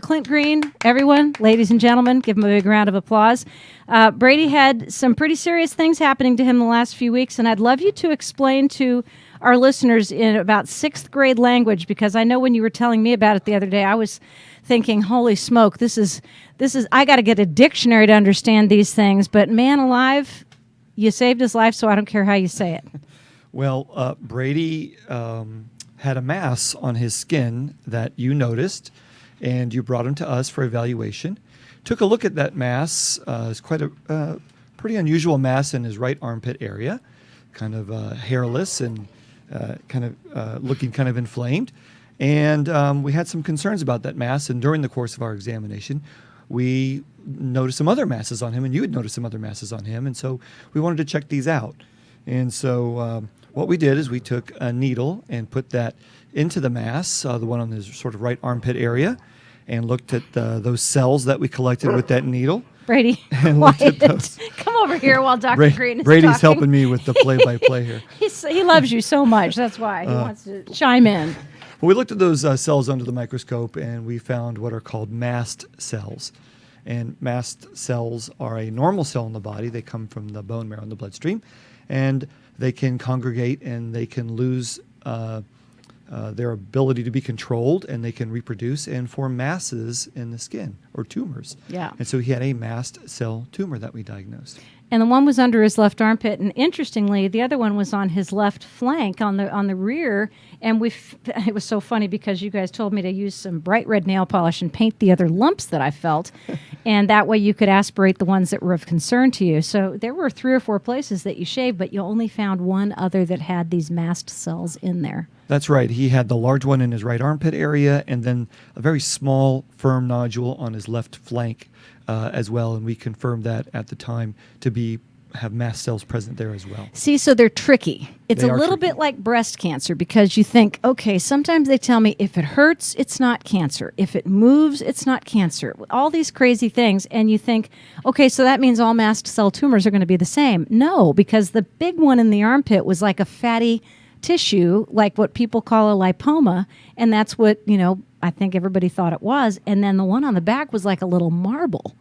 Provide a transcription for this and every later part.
Clint Green, everyone, ladies and gentlemen, give him a big round of applause. Brady had some pretty serious things happening to him the last few weeks, and I'd love you to explain to our listeners in about sixth grade language, because I know when you were telling me about it the other day, I was thinking, holy smoke, this is I got to get a dictionary to understand these things, but man alive, you saved his life, so I don't care how you say it. Well, Brady had a mass on his skin that you noticed, and you brought him to us for evaluation. Took a look at that mass. It's quite a pretty unusual mass in his right armpit area, kind of hairless and looking kind of inflamed. And we had some concerns about that mass, and during the course of our examination, we noticed some other masses on him, and you had noticed some other masses on him, and so we wanted to check these out. And so what we did is we took a needle and put that into the mass, the one on his sort of right armpit area, and looked at those cells that we collected with that needle. Brady, and quiet. Come over here while Dr. Green is Brady's talking. helping me with the play-by-play here. He loves you so much. That's why he wants to chime in. Well, we looked at those cells under the microscope, and we found what are called mast cells. And mast cells are a normal cell in the body. They come from the bone marrow and the bloodstream, and they can congregate and they can lose their ability to be controlled, and they can reproduce and form masses in the skin or tumors. Yeah. And so he had a mast cell tumor that we diagnosed. And the one was under his left armpit, and interestingly, the other one was on his left flank, on the rear. And it was so funny because you guys told me to use some bright red nail polish and paint the other lumps that I felt, and that way you could aspirate the ones that were of concern to you. So there were 3 or 4 places that you shaved, but you only found one other that had these mast cells in there. That's right. He had the large one in his right armpit area, and then a very small, firm nodule on his left flank as well. And we confirmed that at the time to have mast cells present there as well. See, so they're tricky. It's They a are little tricky. bit like breast cancer, because you think, okay, sometimes they tell me if it hurts, it's not cancer. If it moves, it's not cancer. All these crazy things. And you think, okay, so that means all mast cell tumors are going to be the same. No, because the big one in the armpit was like a fatty tissue, like what people call a lipoma. And that's what, I think everybody thought it was. And then the one on the back was like a little marble.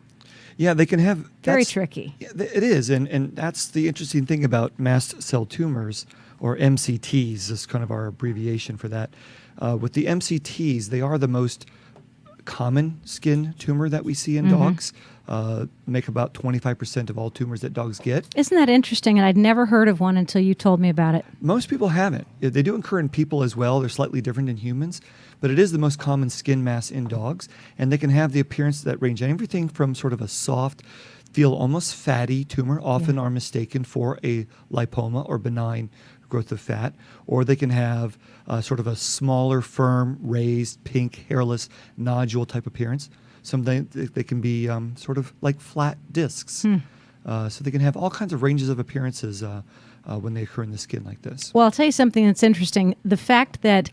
Yeah, they can have... Very tricky. Yeah, it is, and that's the interesting thing about mast cell tumors, or MCTs, is kind of our abbreviation for that. With the MCTs, they are the most common skin tumor that we see in dogs. Make about 25% of all tumors that dogs get. Isn't that interesting? And I'd never heard of one until you told me about it. Most people haven't. They do occur in people as well. They're slightly different in humans, but it is the most common skin mass in dogs, and they can have the appearance that range everything from sort of a soft, feel almost fatty tumor, often are mistaken for a lipoma or benign growth of fat, or they can have sort of a smaller, firm, raised, pink, hairless nodule type appearance. Sometimes they can be sort of like flat discs. So they can have all kinds of ranges of appearances when they occur in the skin like this. Well, I'll tell you something that's interesting. The fact that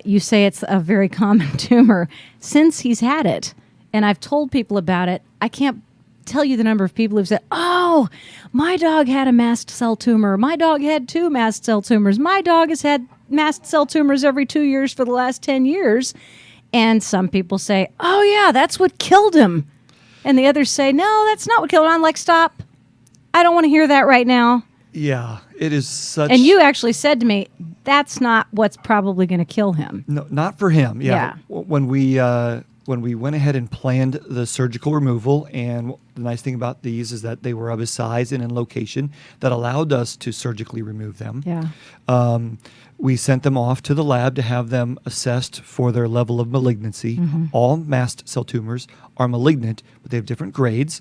you say it's a very common tumor, since he's had it, and I've told people about it, I can't tell you the number of people who've said, oh, my dog had a mast cell tumor. My dog had 2 mast cell tumors. My dog has had mast cell tumors every 2 years for the last 10 years. And some people say, oh, yeah, that's what killed him. And the others say, no, that's not what killed him. I'm like, stop. I don't want to hear that right now. Yeah, it is such... And you actually said to me, that's not what's probably going to kill him. No, not for him. Yeah. When we went ahead and planned the surgical removal, and the nice thing about these is that they were of a size and in location that allowed us to surgically remove them. Yeah. We sent them off to the lab to have them assessed for their level of malignancy. All mast cell tumors are malignant, but they have different grades.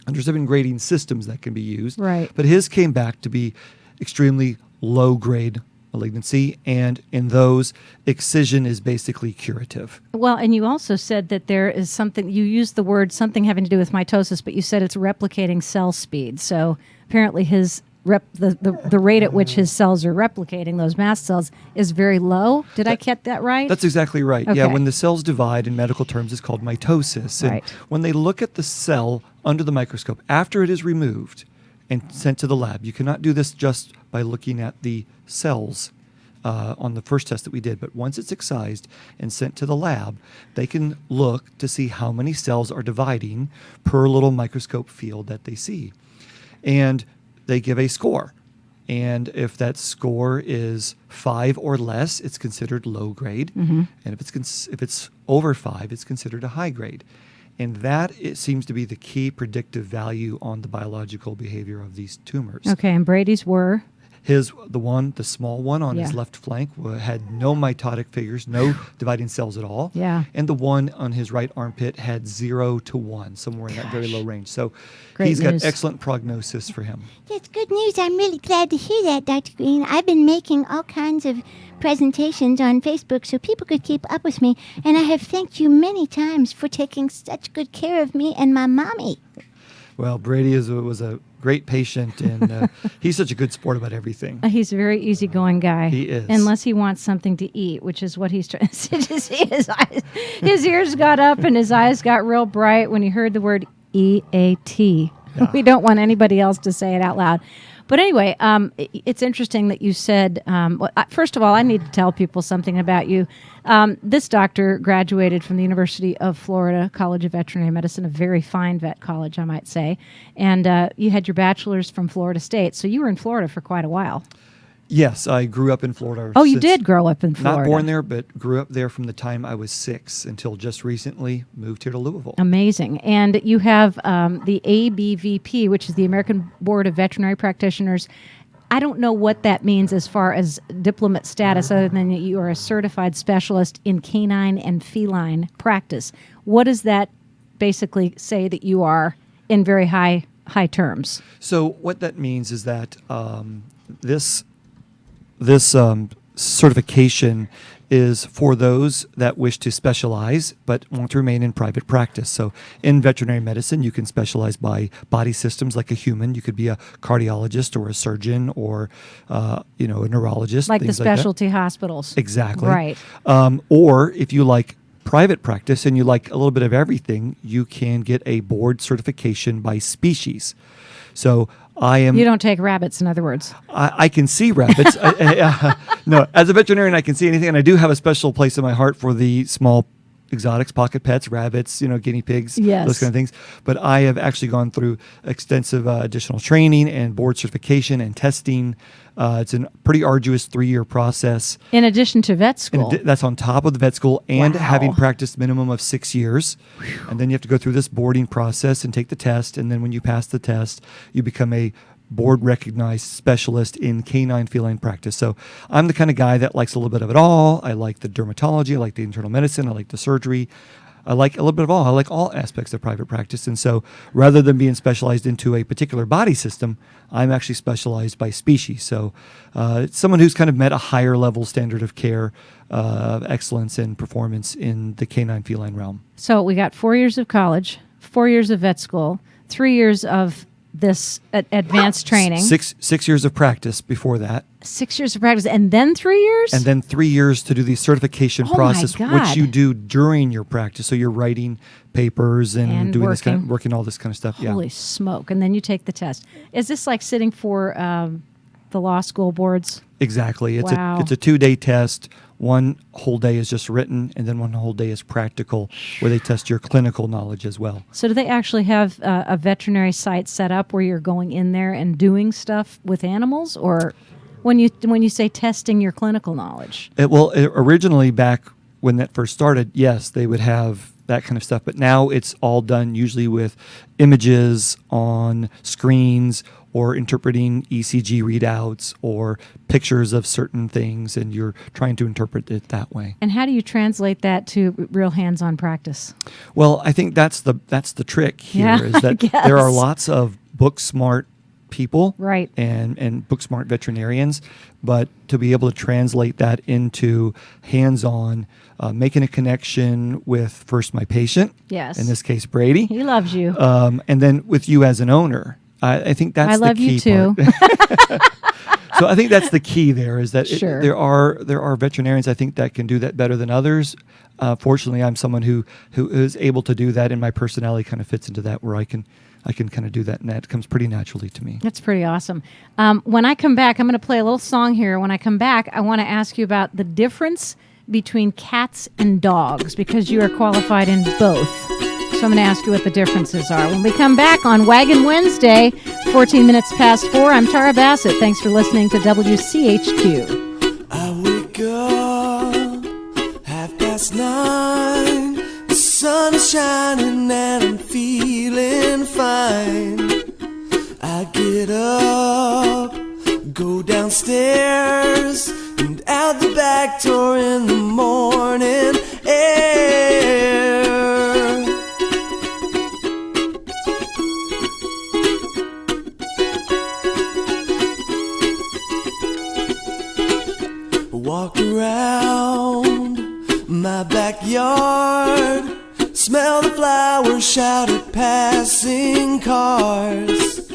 And there's different grading systems that can be used. Right. But his came back to be extremely low-grade malignancy, and in those, excision is basically curative. Well, and you also said that there is something, you used the word something having to do with mitosis, but you said it's replicating cell speed. So apparently the rate at which his cells are replicating, those mast cells, is very low. Did I get that right? That's exactly right. Okay. Yeah, when the cells divide in medical terms, it's called mitosis. And Right. when they look at the cell under the microscope, after it is removed and sent to the lab, you cannot do this just by looking at the cells. on the first test that we did, but once it's excised and sent to the lab, they can look to see how many cells are dividing per little microscope field that they see. And they give a score. And if that score is 5 or less, it's considered low grade. And if it's over 5, it's considered a high grade. And that, it seems to be the key predictive value on the biological behavior of these tumors. Okay, and Brady's were? The small one on his left flank had no mitotic figures, no dividing cells at all. Yeah. And the one on his right armpit had 0 to 1, somewhere in that very low range. So Great he's news. got excellent prognosis for him. That's good news. I'm really glad to hear that, Dr. Green. I've been making all kinds of presentations on Facebook so people could keep up with me, and I have thanked you many times for taking such good care of me and my mommy. Well, Brady was a great patient, and he's such a good sport about everything. He's a very easygoing guy. He is. Unless he wants something to eat, which is what he's trying to see. His ears got up and his eyes got real bright when he heard the word EAT. Yeah. We don't want anybody else to say it out loud. But anyway, it's interesting that you said, first of all, I need to tell people something about you. This doctor graduated from the University of Florida College of Veterinary Medicine, a very fine vet college, I might say. And you had your bachelor's from Florida State, so you were in Florida for quite a while. Yes, I grew up in Florida. Oh, you did grow up in Florida. Not born there, but grew up there from the time I was 6 until just recently moved here to Louisville. Amazing. And you have the ABVP, which is the American Board of Veterinary Practitioners. I don't know what that means as far as diplomat status, other than that you are a certified specialist in canine and feline practice. What does that basically say that you are in very high terms? So what that means is that this certification is for those that wish to specialize but want to remain in private practice. So in veterinary medicine, you can specialize by body systems like a human. You could be a cardiologist or a surgeon or a neurologist. Like the specialty like hospitals. Exactly. Right. Or if you like private practice and you like a little bit of everything, you can get a board certification by species. So you don't take rabbits, in other words. I can see rabbits. No, as a veterinarian, I can see anything, and I do have a special place in my heart for the small exotics, pocket pets, rabbits, guinea pigs, those kind of things. But I have actually gone through extensive additional training and board certification and testing. It's a pretty arduous 3-year process. In addition to vet school. That's on top of the vet school and having practiced minimum of 6 years. Whew. And then you have to go through this boarding process and take the test. And then when you pass the test, you become a board recognized specialist in canine feline practice. So I'm the kind of guy that likes a little bit of it all. I like the dermatology. I like the internal medicine. I like the surgery. I like a little bit of all. I like all aspects of private practice. And so rather than being specialized into a particular body system, I'm actually specialized by species. So it's someone who's kind of met a higher level standard of care, of excellence and performance in the canine feline realm. So we got 4 years of college, 4 years of vet school, 3 years of this advanced training. Six years of practice before that. 6 years of practice, and then 3 years? And then 3 years to do the certification process, which you do during your practice. So you're writing papers and doing working all this kind of stuff. Holy smoke. And then you take the test. Is this like sitting for the law school boards? Exactly. It's a 2-day test. 1 whole day is just written, and then 1 whole day is practical, where they test your clinical knowledge as well. So do they actually have a veterinary site set up where you're going in there and doing stuff with animals? Or when you say testing your clinical knowledge? Originally back when that first started, yes, they would have that kind of stuff. But now it's all done usually with images on screens or interpreting ECG readouts or pictures of certain things, and you're trying to interpret it that way. And how do you translate that to real hands-on practice? Well, I think that's the trick here, is that there are lots of book-smart people and book-smart veterinarians, but to be able to translate that into hands-on, making a connection with first my patient, in this case Brady. He loves you. And then with you as an owner. I think that's the key part. I love you too. So I think that's the key there is that Sure. there are veterinarians I think that can do that better than others. Fortunately, I'm someone who is able to do that, and my personality kind of fits into that where I can kind of do that, and that comes pretty naturally to me. That's pretty awesome. When I come back, I'm going to play a little song here. When I come back, I want to ask you about the difference between cats and dogs because you are qualified in both. So I'm going to ask you what the differences are. When we come back on Waggin Wednesday, 14 minutes past 4, I'm Tara Bassett. Thanks for listening to WCHQ. I wake up 9:30. The sun is shining and I'm feeling fine. I get up, go downstairs, and out the back door in the morning air. Walk around my backyard, smell the flowers, shout at passing cars.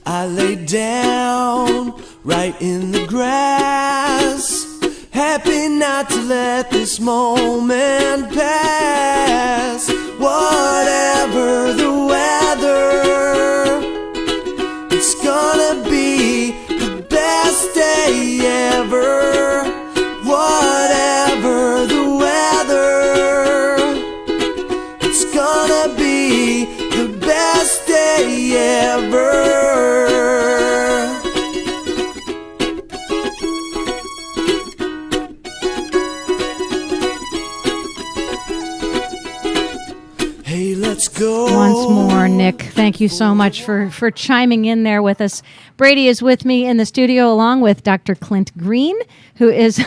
I lay down right in the grass, happy not to let this moment pass. Whatever the weather, it's gonna be the best day ever. Whatever the weather, it's gonna be the best day ever. Hey, let's go. Once more, Nick, thank you so much for chiming in there with us. Brady is with me in the studio along with Dr. Clint Green, who is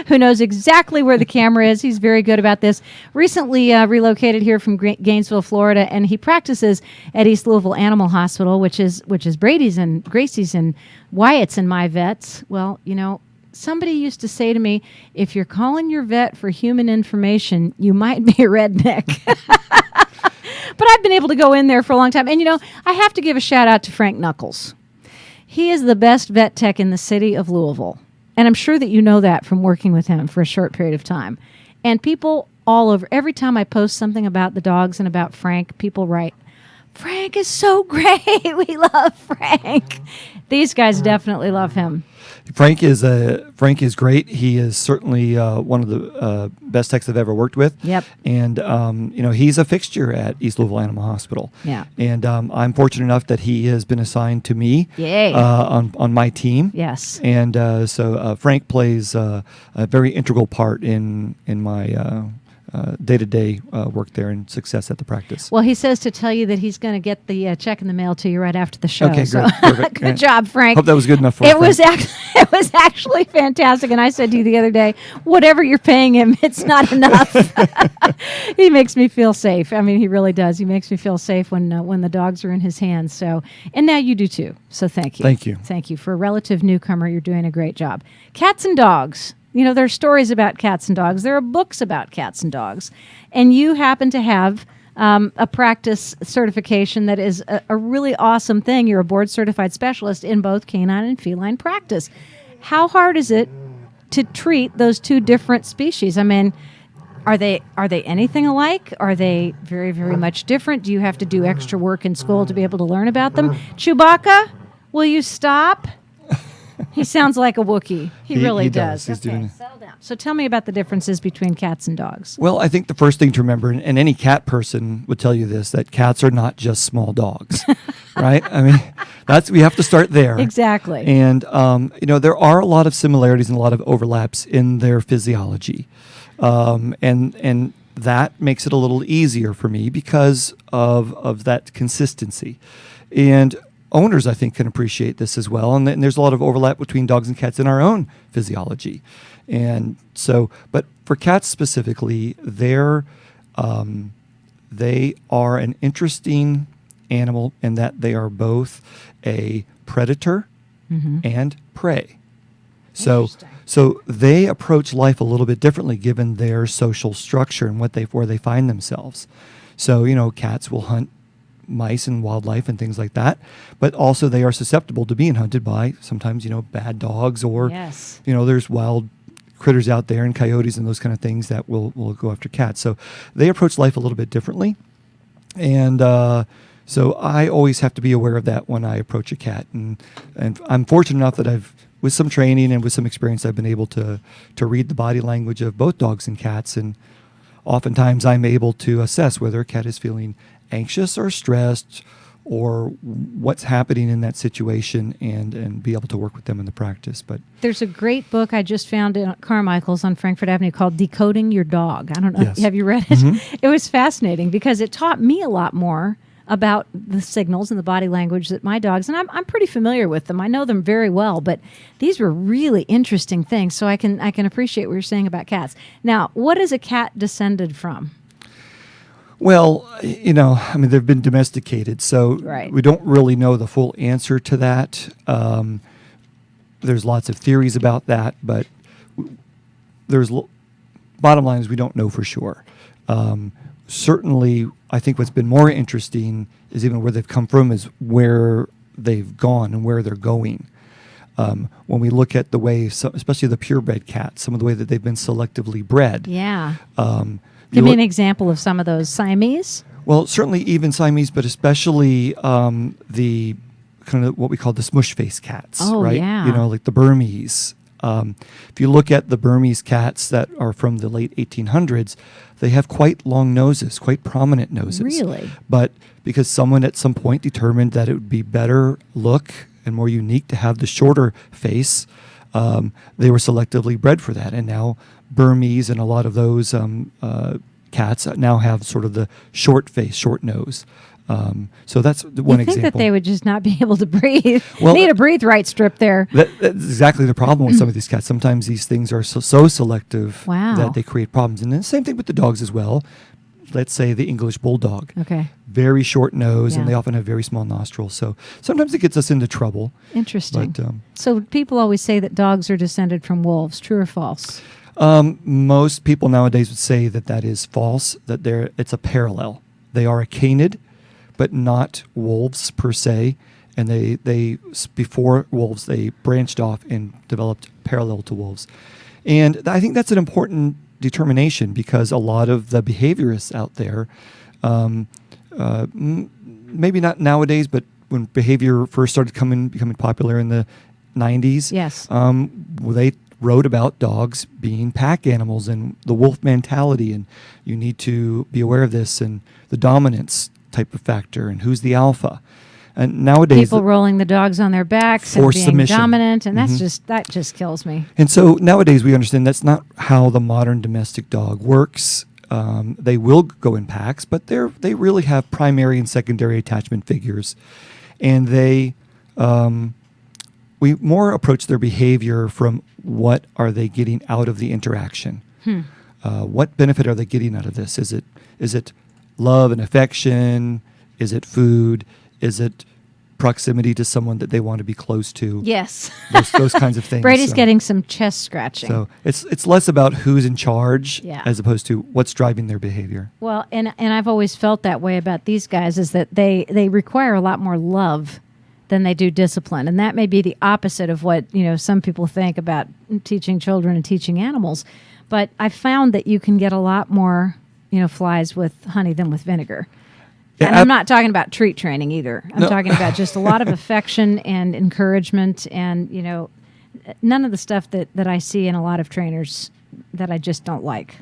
who knows exactly where the camera is. He's very good about this. Recently relocated here from Gainesville, Florida, and he practices at East Louisville Animal Hospital, which is Brady's and Gracie's and Wyatt's and my vets. Well, you know, somebody used to say to me, if you're calling your vet for human information, you might be a redneck. But I've been able to go in there for a long time. And, you know, I have to give a shout out to Frank Knuckles. He is the best vet tech in the city of Louisville. And I'm sure that you know that from working with him for a short period of time. And people all over, every time I post something about the dogs and about Frank, people write, Frank is so great. We love Frank. These guys definitely love him. Frank is great. He is certainly one of the best techs I've ever worked with. Yep. And you know, he's a fixture at East Louisville Animal Hospital. Yeah. And I'm fortunate enough that he has been assigned to me. Yay. On my team. Yes. And so Frank plays a very integral part in my day-to-day work there and success at the practice. Well, he says to tell you that he's going to get the check in the mail to you right after the show. Okay, so great. Perfect. Good job, Frank. Hope that was good enough for it. you, Frank. It was actually fantastic. And I said to you the other day, whatever you're paying him, it's not enough. He makes me feel safe. I mean, he really does. He makes me feel safe when the dogs are in his hands. So, and now you do too. So thank you. Thank you. Thank you. For a relative newcomer, you're doing a great job. Cats and dogs. You know, there are stories about cats and dogs. There are books about cats and dogs. And you happen to have a practice certification that is a really awesome thing. You're a board-certified specialist in both canine and feline practice. How hard is it to treat those two different species? I mean, are they anything alike? Are they very, very much different? Do you have to do extra work in school to be able to learn about them? Chewbacca, will you stop? He sounds like a Wookiee. He really does. He's doing it. Settle down. So tell me about the differences between cats and dogs. Well, I think the first thing to remember, and any cat person would tell you this, that cats are not just small dogs, right? I mean, we have to start there. Exactly. And, you know, there are a lot of similarities and a lot of overlaps in their physiology. And that makes it a little easier for me because of that consistency. And owners, I think, can appreciate this as well. And there's a lot of overlap between dogs and cats in our own physiology. And so, but for cats specifically, they are an interesting animal in that they are both a predator and prey. So they approach life a little bit differently given their social structure and where they find themselves. So, you know, cats will hunt mice and wildlife and things like that. But also they are susceptible to being hunted by sometimes, bad dogs or, Yes. there's wild critters out there and coyotes and those kind of things that will go after cats. So they approach life a little bit differently. And so I always have to be aware of that when I approach a cat. And I'm fortunate enough that with some training and with some experience, I've been able to read the body language of both dogs and cats. And oftentimes I'm able to assess whether a cat is feeling anxious or stressed or what's happening in that situation and be able to work with them in the practice. But there's a great book I just found at Carmichael's on Frankfurt Avenue called Decoding Your Dog. I don't know. Yes. Have you read it? It was fascinating because it taught me a lot more about the signals and the body language that my dogs, and I'm pretty familiar with them. I know them very well, but these were really interesting things. So I can appreciate what you're saying about cats. Now, what is a cat descended from? Well, they've been domesticated, so Right. we don't really know the full answer to that. There's lots of theories about that, but bottom line is we don't know for sure. Certainly, I think what's been more interesting is even where they've come from is where they've gone and where they're going. When we look at the way, especially the purebred cats, some of the way that they've been selectively bred. Yeah. Give me an example of some of those. Siamese? Well, certainly even Siamese, but especially the kind of what we call the smush face cats, Oh, right? yeah. Like the Burmese. If you look at the Burmese cats that are from the late 1800s, they have quite long noses, quite prominent noses. Really? But because someone at some point determined that it would be better look and more unique to have the shorter face, they were selectively bred for that. And now Burmese and a lot of those cats now have sort of the short face, short nose. So that's one You think example. that they would just not be able to breathe? Well, Need a breathe right strip there. That's exactly the problem with some of these cats. Sometimes these things are so selective Wow. that they create problems. And then the same thing with the dogs as well. Let's say the English bulldog. Okay. Very short nose, and Yeah. they often have very small nostrils. So sometimes it gets us into trouble. Interesting. But So people always say that dogs are descended from wolves. True or false? most people nowadays would say that is false, that it's a parallel. They are a canid, but not wolves per se. And they before wolves, they branched off and developed parallel to wolves. And I think that's an important determination because a lot of the behaviorists out there, maybe not nowadays, but when behavior first started becoming popular in the 90s, Yes. They wrote about dogs being pack animals and the wolf mentality, and you need to be aware of this and the dominance type of factor and who's the alpha. And nowadays, People rolling the dogs on their backs and Forced being submission. dominant, and Mhm. that just kills me. and so nowadays we understand that's not how the modern domestic dog works. They will go in packs, but they really have primary and secondary attachment figures, and we more approach their behavior from what are they getting out of the interaction. What benefit are they getting out of this? Is it love and affection? Is it food? Is it proximity to someone that they want to be close to? Yes. Those kinds of things. Brady's So- getting some chest scratching. So it's less about who's in charge Yeah. as opposed to what's driving their behavior. Well, and I've always felt that way about these guys, is that they require a lot more love than they do discipline. And that may be the opposite of what, some people think about teaching children and teaching animals. But I found that you can get a lot more, flies with honey than with vinegar. Yeah, And I'm not talking about treat training either. I'm No. talking about just a lot of affection and encouragement and, none of the stuff that I see in a lot of trainers that I just don't like.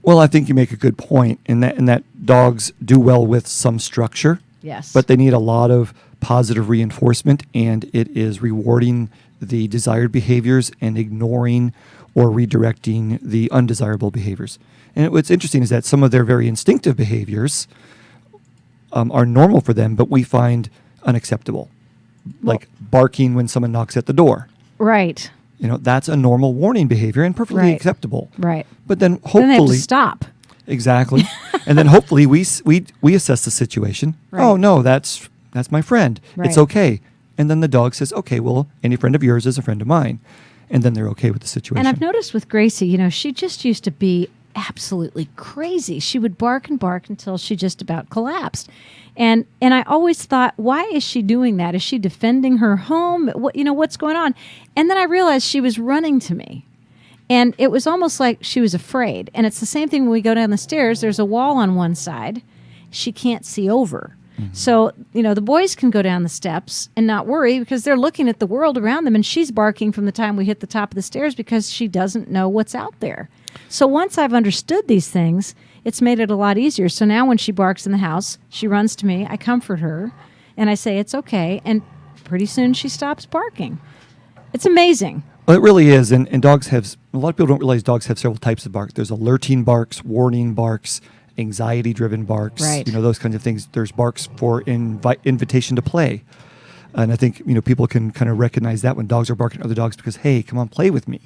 Well, I think you make a good point in that dogs do well with some structure, Yes. but they need a lot of positive reinforcement, and it is rewarding the desired behaviors and ignoring or redirecting the undesirable behaviors. And what's interesting is that some of their very instinctive behaviors are normal for them, but we find unacceptable, like barking when someone knocks at the door. Right. That's a normal warning behavior and perfectly Right. acceptable. Right. But then Then they have to hopefully, stop. exactly, and then hopefully we assess the situation. Right. Oh no, that's my friend. It's Right. okay. And then the dog says, okay, well, any friend of yours is a friend of mine, and then they're okay with the situation. And I've noticed with Gracie, she just used to be absolutely crazy. She would bark and bark until she just about collapsed. And I always thought, why is she doing that? Is she defending her home? What's going on? And then I realized she was running to me. And it was almost like she was afraid. And it's the same thing when we go down the stairs. There's a wall on one side. She can't see over. Mm-hmm. So, the boys can go down the steps and not worry because they're looking at the world around them. And she's barking from the time we hit the top of the stairs because she doesn't know what's out there. So once I've understood these things, it's made it a lot easier. So now when she barks in the house, she runs to me. I comfort her. And I say, it's okay. And pretty soon she stops barking. It's amazing. Well, it really is. And dogs have, a lot of people don't realize dogs have several types of bark. There's alerting barks, warning barks, anxiety-driven barks, right. Those kinds of things. There's barks for invitation to play. And I think, people can kind of recognize that when dogs are barking at other dogs because, hey, come on, play with me.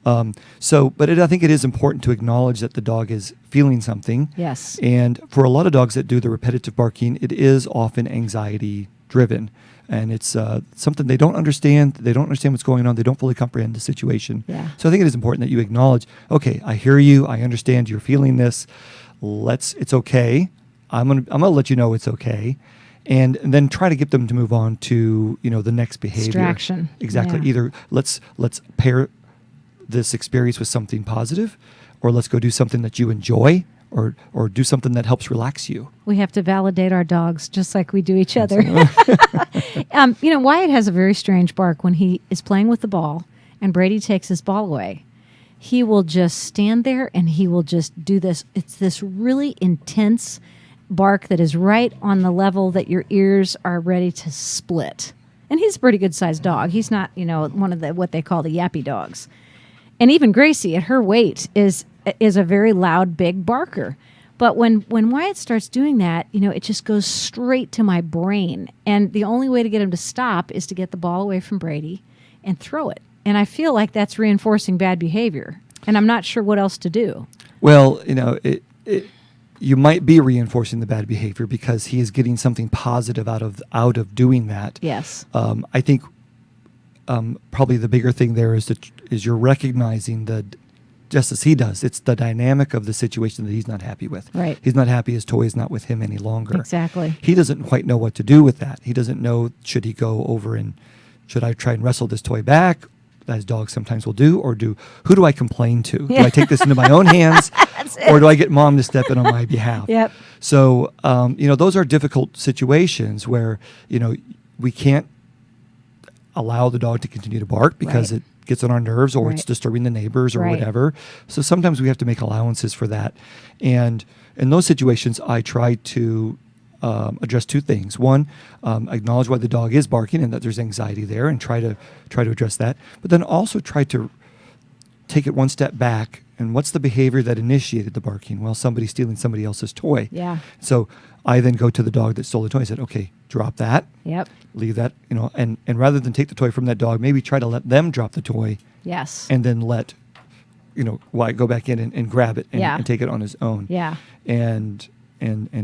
I think it is important to acknowledge that the dog is feeling something. Yes. And for a lot of dogs that do the repetitive barking, it is often anxiety-driven. And it's something they don't understand. They don't understand what's going on. They don't fully comprehend the situation. Yeah. So I think it is important that you acknowledge, okay, I hear you. I understand you're feeling this. It's okay. I'm gonna let you know it's okay. And then try to get them to move on to, the next behavior. Distraction. Exactly. Yeah. Either let's pair this experience with something positive, or let's go do something that you enjoy, or do something that helps relax you. We have to validate our dogs just like we do each other. Wyatt has a very strange bark when he is playing with the ball and Brady takes his ball away. He will just stand there and he will just do this. It's this really intense bark that is right on the level that your ears are ready to split. And he's a pretty good sized dog. He's not, one of what they call the yappy dogs. And even Gracie at her weight is a very loud, big barker. But when Wyatt starts doing that, it just goes straight to my brain. And the only way to get him to stop is to get the ball away from Brady and throw it. And I feel like that's reinforcing bad behavior. And I'm not sure what else to do. Well, you might be reinforcing the bad behavior because he is getting something positive out of doing that. Yes. I think probably the bigger thing there is you're recognizing just as he does, it's the dynamic of the situation that he's not happy with. Right. He's not happy his toy is not with him any longer. Exactly. He doesn't quite know what to do with that. He doesn't know, should he go over and should I try and wrestle this toy back, as dogs sometimes will do, or who do I complain to? Yeah. Do I take this into my own hands, or do I get mom to step in on my behalf? Yep. So, those are difficult situations where, we can't allow the dog to continue to bark because Right. it gets on our nerves or Right. it's disturbing the neighbors or Right. whatever. So sometimes we have to make allowances for that. And in those situations, I try to address two things. One, acknowledge why the dog is barking and that there's anxiety there, and try to address that. But then also try to take it one step back. And what's the behavior that initiated the barking? Well, somebody's stealing somebody else's toy. Yeah. So I then go to the dog that stole the toy and said, okay, drop that. Yep. Leave that, and rather than take the toy from that dog, maybe try to let them drop the toy Yes. and then let, Wyatt go back in and grab it and, Yeah. and take it on his own. Yeah. And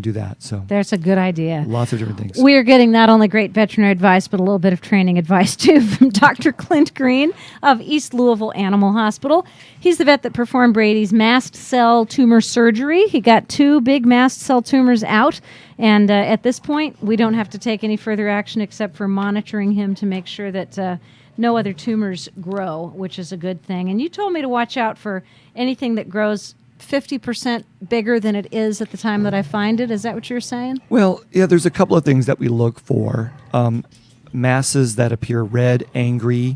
do that. So There's a good idea. lots of different things. We are getting not only great veterinary advice, but a little bit of training advice, too, from Dr. Clint Green of East Louisville Animal Hospital. He's the vet that performed Brady's mast cell tumor surgery. He got 2 big mast cell tumors out, and at this point, we don't have to take any further action except for monitoring him to make sure that no other tumors grow, which is a good thing. And you told me to watch out for anything that grows 50% bigger than it is at the time that I find it. Is that what you're saying? Well, yeah, there's a couple of things that we look for. Masses that appear red, angry,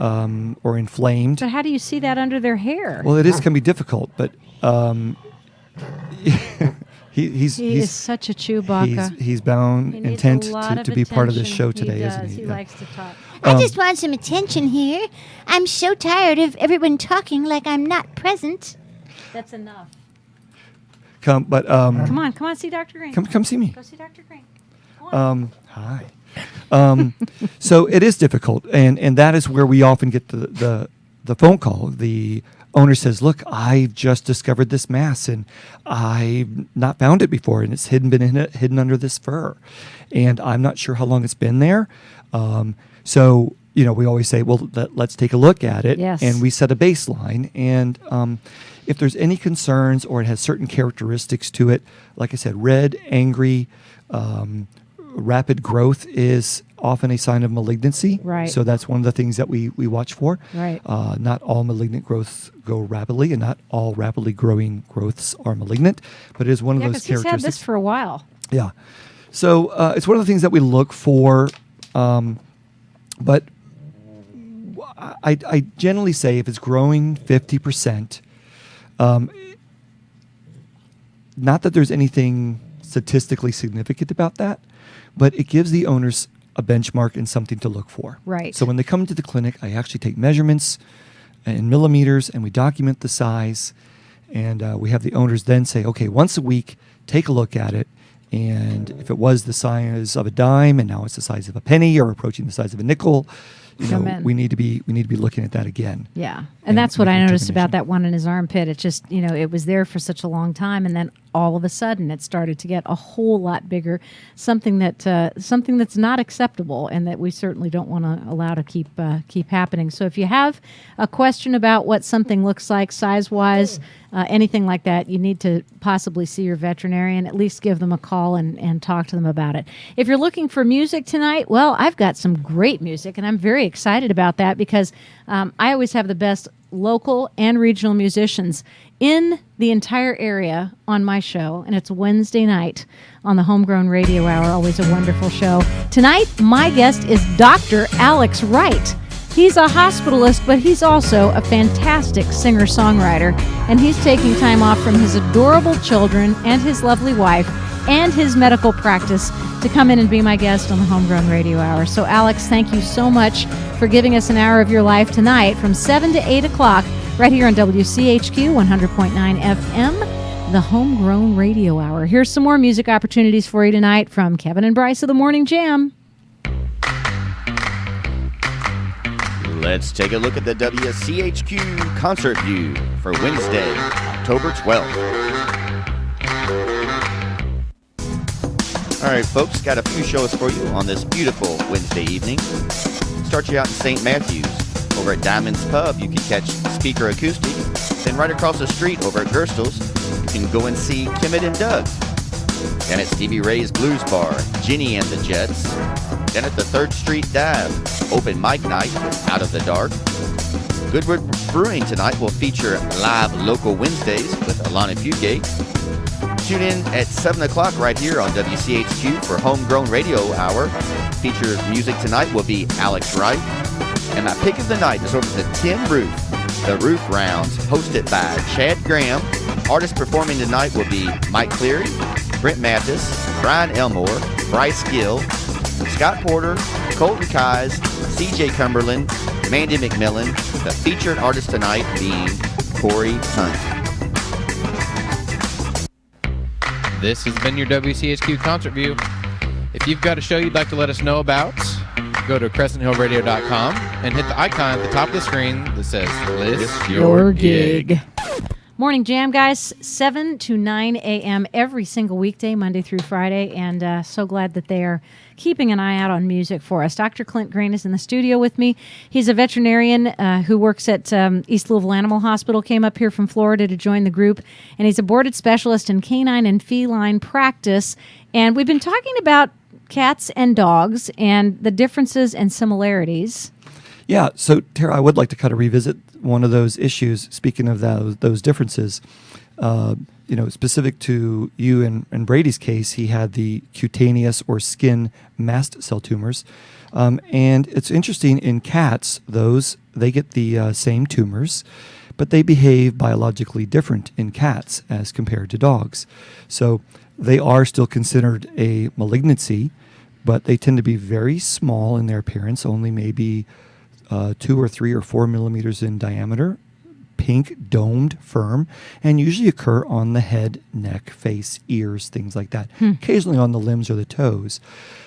or inflamed. But how do you see that under their hair? Well, can be difficult, but he is such a Chewbacca. He's bound He needs intent a lot to of be part of this attention. show today, He isn't does. he? He Yeah. likes to talk. I just want some attention here. I'm so tired of everyone talking like I'm not present. That's enough. Come Come on, see Dr. Green. come see me. Go see Dr. Green. Go on. Hi. So it is difficult, and that is where we often get the phone call. The owner says, "Look, I've just discovered this mass, and I've not found it before, and it's hidden under this fur, and I'm not sure how long it's been there." So we always say, well, let's take a look at it. Yes. And we set a baseline. And if there's any concerns or it has certain characteristics to it, like I said, red, angry, rapid growth is often a sign of malignancy. Right. So that's one of the things that we watch for. Right. Not all malignant growths go rapidly, and not all rapidly growing growths are malignant, but it is one of those He's characteristics. had this for a while. Yeah. So it's one of the things that we look for, but I generally say if it's growing 50%, not that there's anything statistically significant about that, but it gives the owners a benchmark and something to look for. Right. So when they come to the clinic, I actually take measurements in millimeters and we document the size, and we have the owners then say, okay, once a week, take a look at it. And if it was the size of a dime and now it's the size of a penny or approaching the size of a nickel, Come in. we need to be looking at that again. Yeah. And that's what make I a noticed about determination. that one in his armpit. It just, it was there for such a long time, and then all of a sudden it started to get a whole lot bigger, something that's not acceptable and that we certainly don't want to allow to keep happening. So if you have a question about what something looks like size-wise, anything like that, you need to possibly see your veterinarian, at least give them a call and talk to them about it. If you're looking for music tonight, well, I've got some great music, and I'm very excited about that because I always have the best local and regional musicians in the entire area on my show, and it's Wednesday night on the Homegrown Radio Hour, always a wonderful show. Tonight, my guest is Dr. Alex Wright. He's a hospitalist, but he's also a fantastic singer-songwriter, and he's taking time off from his adorable children and his lovely wife and his medical practice to come in and be my guest on the Homegrown Radio Hour. So, Alex, thank you so much for giving us an hour of your life tonight from 7 to 8 o'clock right here on WCHQ 100.9 FM, the Homegrown Radio Hour. Here's some more music opportunities for you tonight from Kevin and Bryce of the Morning Jam. Let's take a look at the WCHQ concert view for Wednesday, October 12th. All right, folks, got a few shows for you on this beautiful Wednesday evening. Start you out in St. Matthews. Over at Diamond's Pub, you can catch Speaker Acoustic. Then right across the street over at Gerstl's, you can go and see Kimmett and Doug. Then at Stevie Ray's Blues Bar, Ginny and the Jets. Then at the 3rd Street Dive, open mic night, Out of the Dark. Goodwood Brewing tonight will feature live local Wednesdays with Alana Fugate. Tune in at 7 o'clock right here on WCHQ for Homegrown Radio Hour. Featured music tonight will be Alex Wright. And my pick of the night is over the Tin Roof, the Roof Rounds, hosted by Chad Graham. Artists performing tonight will be Mike Cleary, Brent Mathis, Brian Elmore, Bryce Gill, Scott Porter, Colton Kies, CJ Cumberland, Mandy McMillan, the featured artist tonight being Corey Hunt. This has been your WCHQ Concert View. If you've got a show you'd like to let us know about, go to CrescentHillRadio.com and hit the icon at the top of the screen that says List Your Gig. Morning Jam, guys, 7 to 9 a.m. every single weekday, Monday through Friday, and so glad that they are keeping an eye out on music for us. Dr. Clint Grain is in the studio with me. He's a veterinarian who works at East Louisville Animal Hospital, came up here from Florida to join the group, and he's a boarded specialist in canine and feline practice. And we've been talking about cats and dogs and the differences and similarities. Yeah, so Tara, I would like to kind of revisit one of those issues. Speaking of those differences, specific to you and Brady's case, he had the cutaneous or skin mast cell tumors, and it's interesting in cats. They get the same tumors, but they behave biologically different in cats as compared to dogs. So they are still considered a malignancy, but they tend to be very small in their appearance, only maybe 2 or 3 or 4 millimeters in diameter, pink, domed, firm, and usually occur on the head, neck, face, ears, things like that. Occasionally on the limbs or the toes.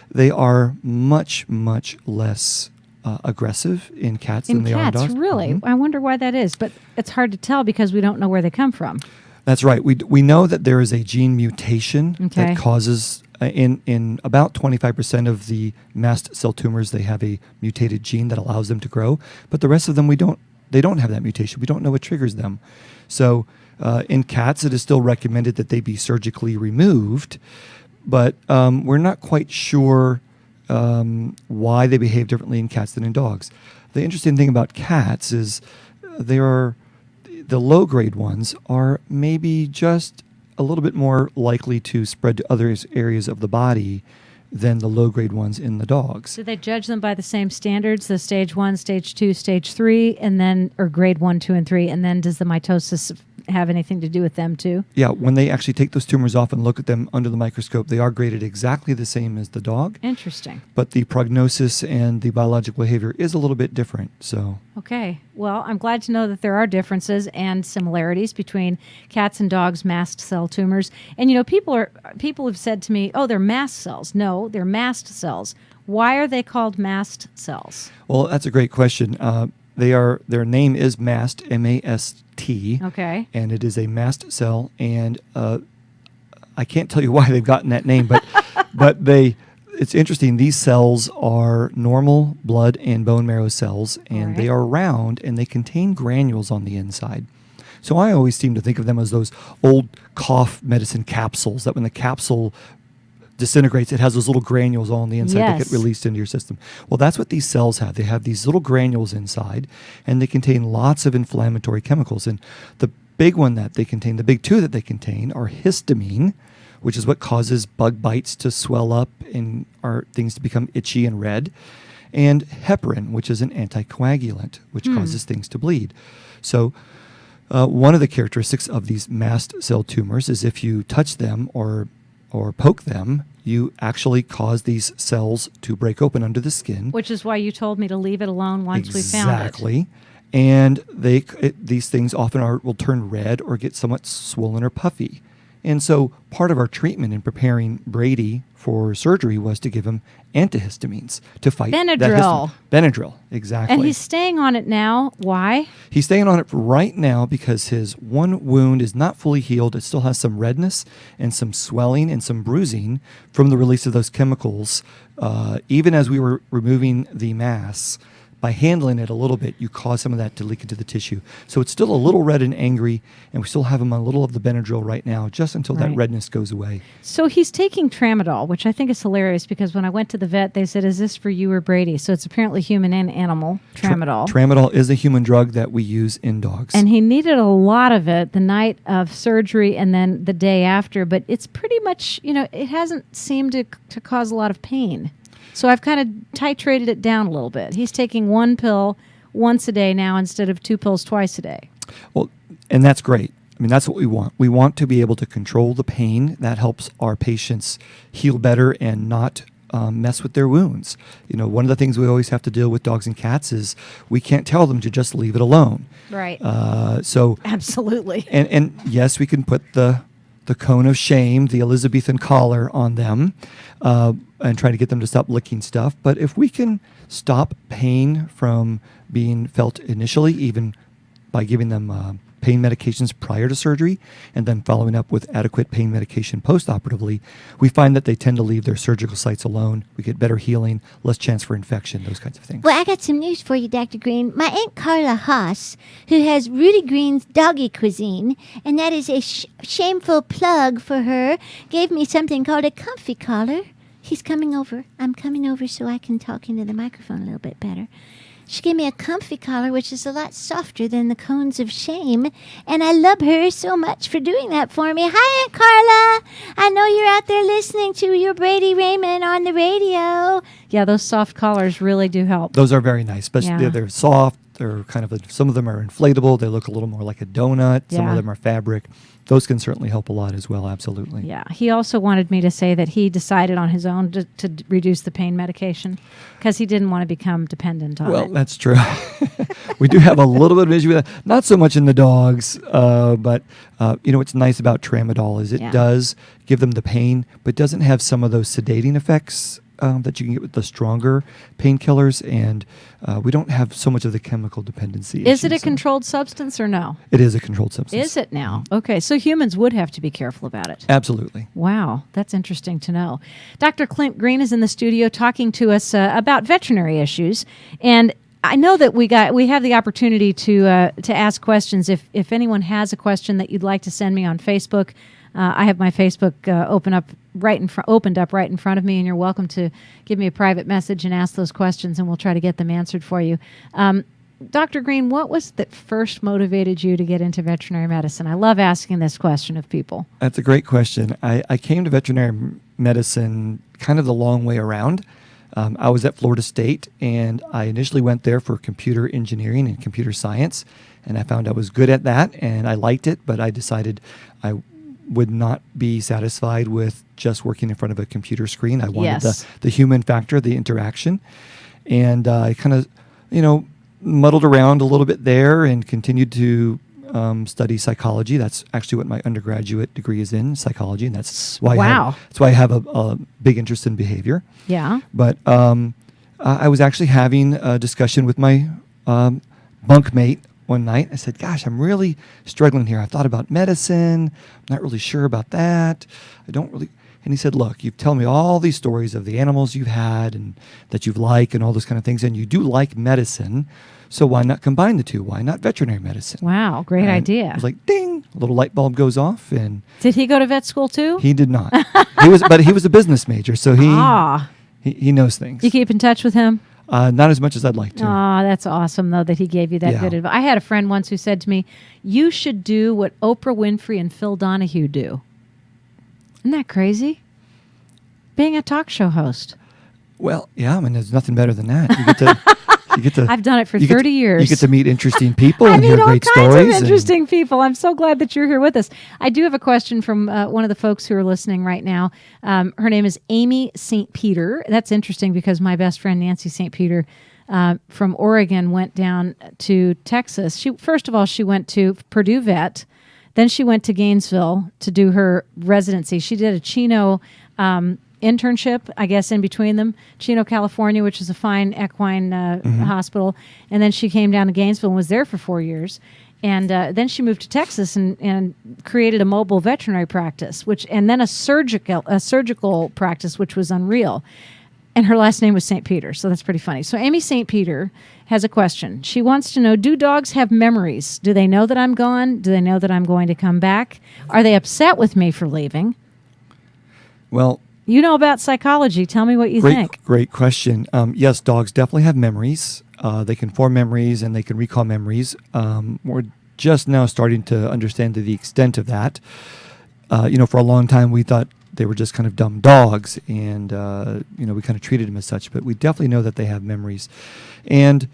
They are much, much less aggressive in cats than they are in dogs. In cats, really? I wonder why that is, but it's hard to tell because we don't know where they come from. That's right. We know that there is a gene mutation that causes In about 25% of the mast cell tumors, they have a mutated gene that allows them to grow, but the rest of them they don't have that mutation. We don't know what triggers them. So in cats, it is still recommended that they be surgically removed, but we're not quite sure why they behave differently in cats than in dogs. The interesting thing about cats is the low-grade ones are maybe just a little bit more likely to spread to other areas of the body than the low-grade ones in the dogs. Do they judge them by the same standards, the stage 1, stage 2, stage 3, and then, or grade 1, 2, and 3, and then does the mitosis have anything to do with them too? Yeah, when they actually take those tumors off and look at them under the microscope, they are graded exactly the same as the dog. Interesting. But the prognosis and the biological behavior is a little bit different. So Okay. Well, I'm glad to know that there are differences and similarities between cats and dogs' mast cell tumors. And people have said to me, "Oh, they're mast cells." No, they're mast cells. Why are they called mast cells? Well, that's a great question. Their name is mast, M-A-S-T. Okay. And it is a mast cell. And I can't tell you why they've gotten that name, but it's interesting. These cells are normal blood and bone marrow cells, and they are round, and they contain granules on the inside. So I always seem to think of them as those old cough medicine capsules, that when the capsule disintegrates, it has those little granules all on the inside that get released into your system. Well, that's what these cells have. They have these little granules inside, and they contain lots of inflammatory chemicals. And the big one that they contain, the big two that they contain, are histamine, which is what causes bug bites to swell up and things to become itchy and red, and heparin, which is an anticoagulant, which causes things to bleed. So one of the characteristics of these mast cell tumors is if you touch them or poke them, you actually cause these cells to break open under the skin. Which is why you told me to leave it alone once we found it. Exactly. And these things often will turn red or get somewhat swollen or puffy. And so part of our treatment in preparing Brady for surgery was to give him antihistamines to fight Benadryl. Benadryl, exactly. And he's staying on it now. Why? He's staying on it right now because his one wound is not fully healed. It still has some redness and some swelling and some bruising from the release of those chemicals. Even as we were removing the mass, by handling it a little bit, you cause some of that to leak into the tissue. So it's still a little red and angry, and we still have him on a little of the Benadryl right now, just until that redness goes away. So he's taking tramadol, which I think is hilarious because when I went to the vet, they said, "Is this for you or Brady?" So it's apparently human and animal tramadol. Tramadol is a human drug that we use in dogs. And he needed a lot of it the night of surgery and then the day after, but it's pretty much, it hasn't seemed to cause a lot of pain. So I've kind of titrated it down a little bit. He's taking one pill once a day now instead of 2 pills twice a day. Well, and that's great. I mean, that's what we want. We want to be able to control the pain. That helps our patients heal better and not mess with their wounds. One of the things we always have to deal with dogs and cats is we can't tell them to just leave it alone. Right. So absolutely. And yes, we can put the cone of shame, the Elizabethan collar on them, and try to get them to stop licking stuff. But if we can stop pain from being felt initially, even by giving them pain medications prior to surgery and then following up with adequate pain medication post-operatively, we find that they tend to leave their surgical sites alone. We get better healing, less chance for infection, those kinds of things. Well, I got some news for you, Dr. Green. My Aunt Carla Haas, who has Rudy Green's Doggy Cuisine, and that is a shameful plug for her, gave me something called a comfy collar. He's coming over. I'm coming over so I can talk into the microphone a little bit better. She gave me a comfy collar, which is a lot softer than the cones of shame, and I love her so much for doing that for me. Hi, Aunt Carla. I know you're out there listening to your Brady Raymond on the radio. Yeah, those soft collars really do help. Those are very nice, especially they're soft. They're kind of some of them are inflatable. They look a little more like a donut. Some of them are fabric. Those can certainly help a lot as well, absolutely. Yeah. He also wanted me to say that he decided on his own to reduce the pain medication because he didn't want to become dependent on it. Well, that's true. We do have a little bit of issue with that. Not so much in the dogs, but what's nice about tramadol is it does give them the pain, but doesn't have some of those sedating effects that you can get with the stronger painkillers, and we don't have so much of the chemical dependency. Is it a issues. controlled substance or no? It is a controlled substance. Is it now? Okay, so humans would have to be careful about it. Absolutely. Wow, that's interesting to know. Dr. Clint Green is in the studio talking to us about veterinary issues, and I know that we have the opportunity to ask questions. If anyone has a question that you'd like to send me on Facebook, I have my Facebook opened up right in front of me, and you're welcome to give me a private message and ask those questions, and we'll try to get them answered for you. Dr. Green, what was that first motivated you to get into veterinary medicine? I love asking this question of people. That's a great question. I came to veterinary medicine kind of the long way around. I was at Florida State, and I initially went there for computer engineering and computer science, and I found I was good at that, and I liked it, but I decided I would not be satisfied with just working in front of a computer screen. I wanted the human factor, the interaction, and I kind of, muddled around a little bit there and continued to study psychology. That's actually what my undergraduate degree is in, psychology, and that's why I have a big interest in behavior. Yeah. But I was actually having a discussion with my bunkmate one night. I said, gosh, I'm really struggling here. I've thought about medicine. I'm not really sure about that. And he said, look, you've told me all these stories of the animals you've had and that you've liked and all those kind of things, and you do like medicine. So why not combine the two? Why not veterinary medicine? Wow, great idea. I was like, ding, a little light bulb goes off. And did he go to vet school too? He did not. But he was a business major, so he knows things. You keep in touch with him? Not as much as I'd like to. That's awesome, though, that he gave you that good advice. I had a friend once who said to me, you should do what Oprah Winfrey and Phil Donahue do. Isn't that crazy? Being a talk show host. Well, yeah, I mean, there's nothing better than that. You get to. I've done it for 30 years. You get to meet interesting people and hear great stories. I meet all kinds of interesting people. I'm so glad that you're here with us. I do have a question from one of the folks who are listening right now. Her name is Amy St. Peter. That's interesting because my best friend Nancy St. Peter from Oregon went down to Texas. First of all, she went to Purdue Vet. Then she went to Gainesville to do her residency. She did a Chino internship, I guess, in between them. Chino, California, which is a fine equine hospital. And then she came down to Gainesville and was there for 4 years. And then she moved to Texas and created a mobile veterinary practice, and then a surgical practice, which was unreal. And her last name was St. Peter, so that's pretty funny. So Amy St. Peter has a question. She wants to know, do dogs have memories? Do they know that I'm gone? Do they know that I'm going to come back? Are they upset with me for leaving? Well, you know about psychology. Tell me what you think. Great question. Yes, dogs definitely have memories. They can form memories and they can recall memories. We're just now starting to understand the extent of that. For a long time we thought they were just kind of dumb dogs, and we kind of treated them as such. But we definitely know that they have memories. And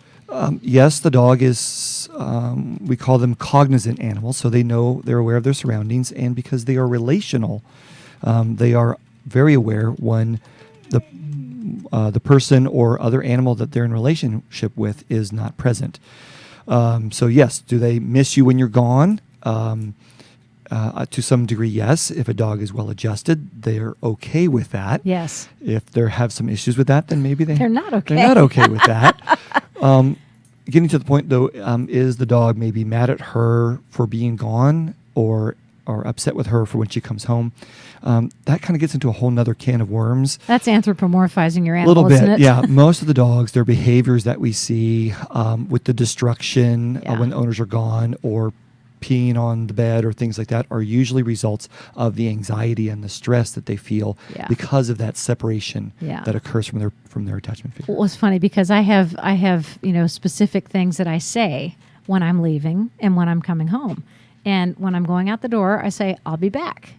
yes, the dog is, we call them cognizant animals, so they're aware of their surroundings, and because they are relational, they are very aware when the person or other animal that they're in relationship with is not present. So yes, do they miss you when you're gone? To some degree, yes. If a dog is well adjusted, they're okay with that. Yes. If they have some issues with that, then maybe they're not okay. They're not okay with that. Getting to the point, though, is the dog maybe mad at her for being gone or upset with her for when she comes home? That kind of gets into a whole nother can of worms. That's anthropomorphizing your animal, a little bit, isn't it? Yeah. Most of the dogs, their behaviors that we see with the destruction when the owners are gone, or peeing on the bed or things like that, are usually results of the anxiety and the stress that they feel because of that separation that occurs from their attachment figure. Well, it's funny because I have specific things that I say when I'm leaving and when I'm coming home. And when I'm going out the door, I say, I'll be back.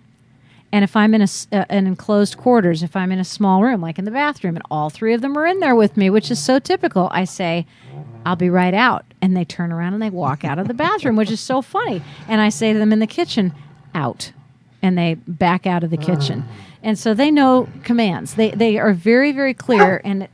And if I'm in an enclosed quarters, if I'm in a small room, like in the bathroom, and all three of them are in there with me, which is so typical, I say, I'll be right out. And they turn around and they walk out of the bathroom, which is so funny. And I say to them in the kitchen, out. And they back out of the kitchen. And so they know commands. They are very, very clear. And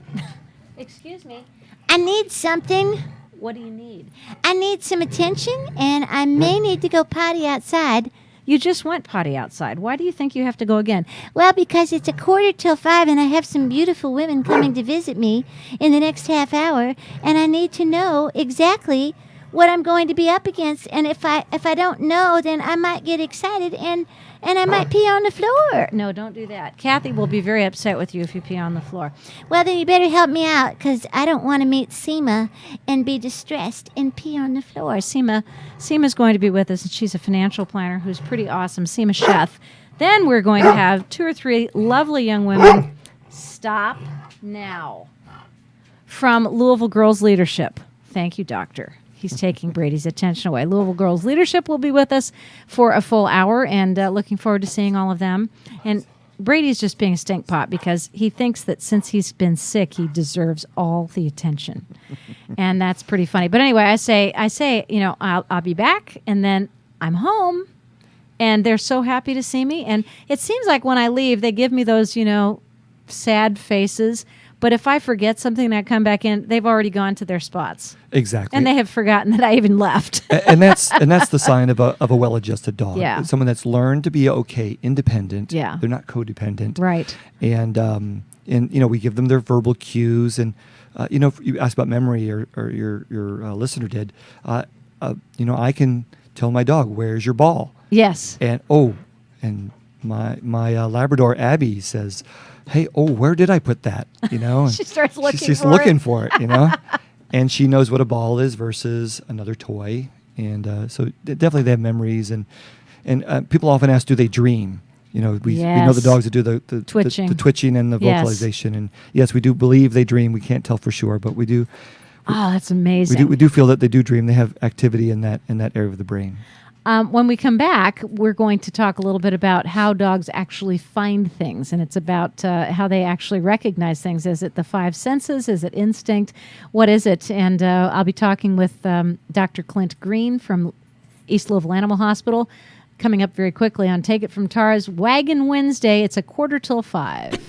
excuse me. I need something. What do you need? I need some attention, and I may need to go potty outside. You just went potty outside. Why do you think you have to go again? Well, because it's 5:15 and I have some beautiful women coming to visit me in the next half hour, and I need to know exactly what I'm going to be up against. And if I don't know, then I might get excited and I might pee on the floor. No, don't do that. Kathy will be very upset with you if you pee on the floor. Well, then you better help me out, because I don't want to meet Seema and be distressed and pee on the floor. Seema's going to be with us, and she's a financial planner who's pretty awesome. Seema Sheth. Then we're going to have 2 or 3 lovely young women. Stop now. From Louisville Girls Leadership. Thank you, Doctor. He's taking Brady's attention away. Louisville Girls Leadership will be with us for a full hour, and looking forward to seeing all of them. And Brady's just being a stink pot because he thinks that since he's been sick, he deserves all the attention. And that's pretty funny. But anyway, I say, I'll be back, and then I'm home, and they're so happy to see me. And it seems like when I leave, they give me those, sad faces. But if I forget something and I come back in, they've already gone to their spots. Exactly. And they have forgotten that I even left. and that's the sign of a well-adjusted dog. Yeah. Someone that's learned to be okay, independent. Yeah. They're not codependent. Right. And we give them their verbal cues. And if you asked about memory, or your listener did. I can tell my dog, "Where's your ball?" Yes. And my Labrador Abby says, "Hey, where did I put that?" And She starts looking she's for looking it. for it, and she knows what a ball is versus another toy. And so definitely they have memories. And people often ask, do they dream? We know the Yes. dogs that do the Twitching. the twitching and the Yes. vocalization. And yes, we do believe they dream. We can't tell for sure, but we do. Oh, that's amazing. We do feel that they do dream. They have activity in that area of the brain. When we come back, we're going to talk a little bit about how dogs actually find things, and it's about how they actually recognize things. Is it the 5 senses? Is it instinct? What is it? And I'll be talking with Dr. Clint Green from East Louisville Animal Hospital coming up very quickly on Take It From Tara's Waggin Wednesday. It's 4:45.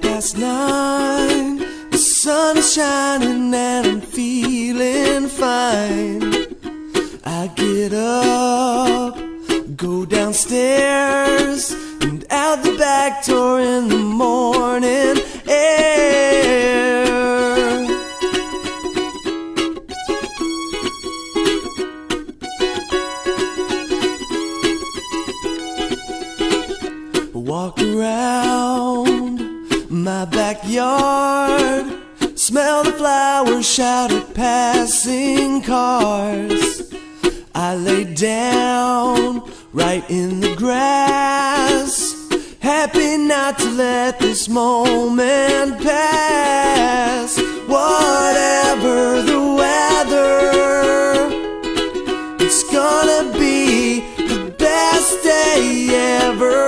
Past 9, the sun is shining and I'm feeling fine. I get up, go downstairs and out the back door in the morning air. Walk around my backyard, smell the flowers, shout at passing cars. I lay down right in the grass, happy not to let this moment pass. Whatever the weather, it's gonna be the best day ever.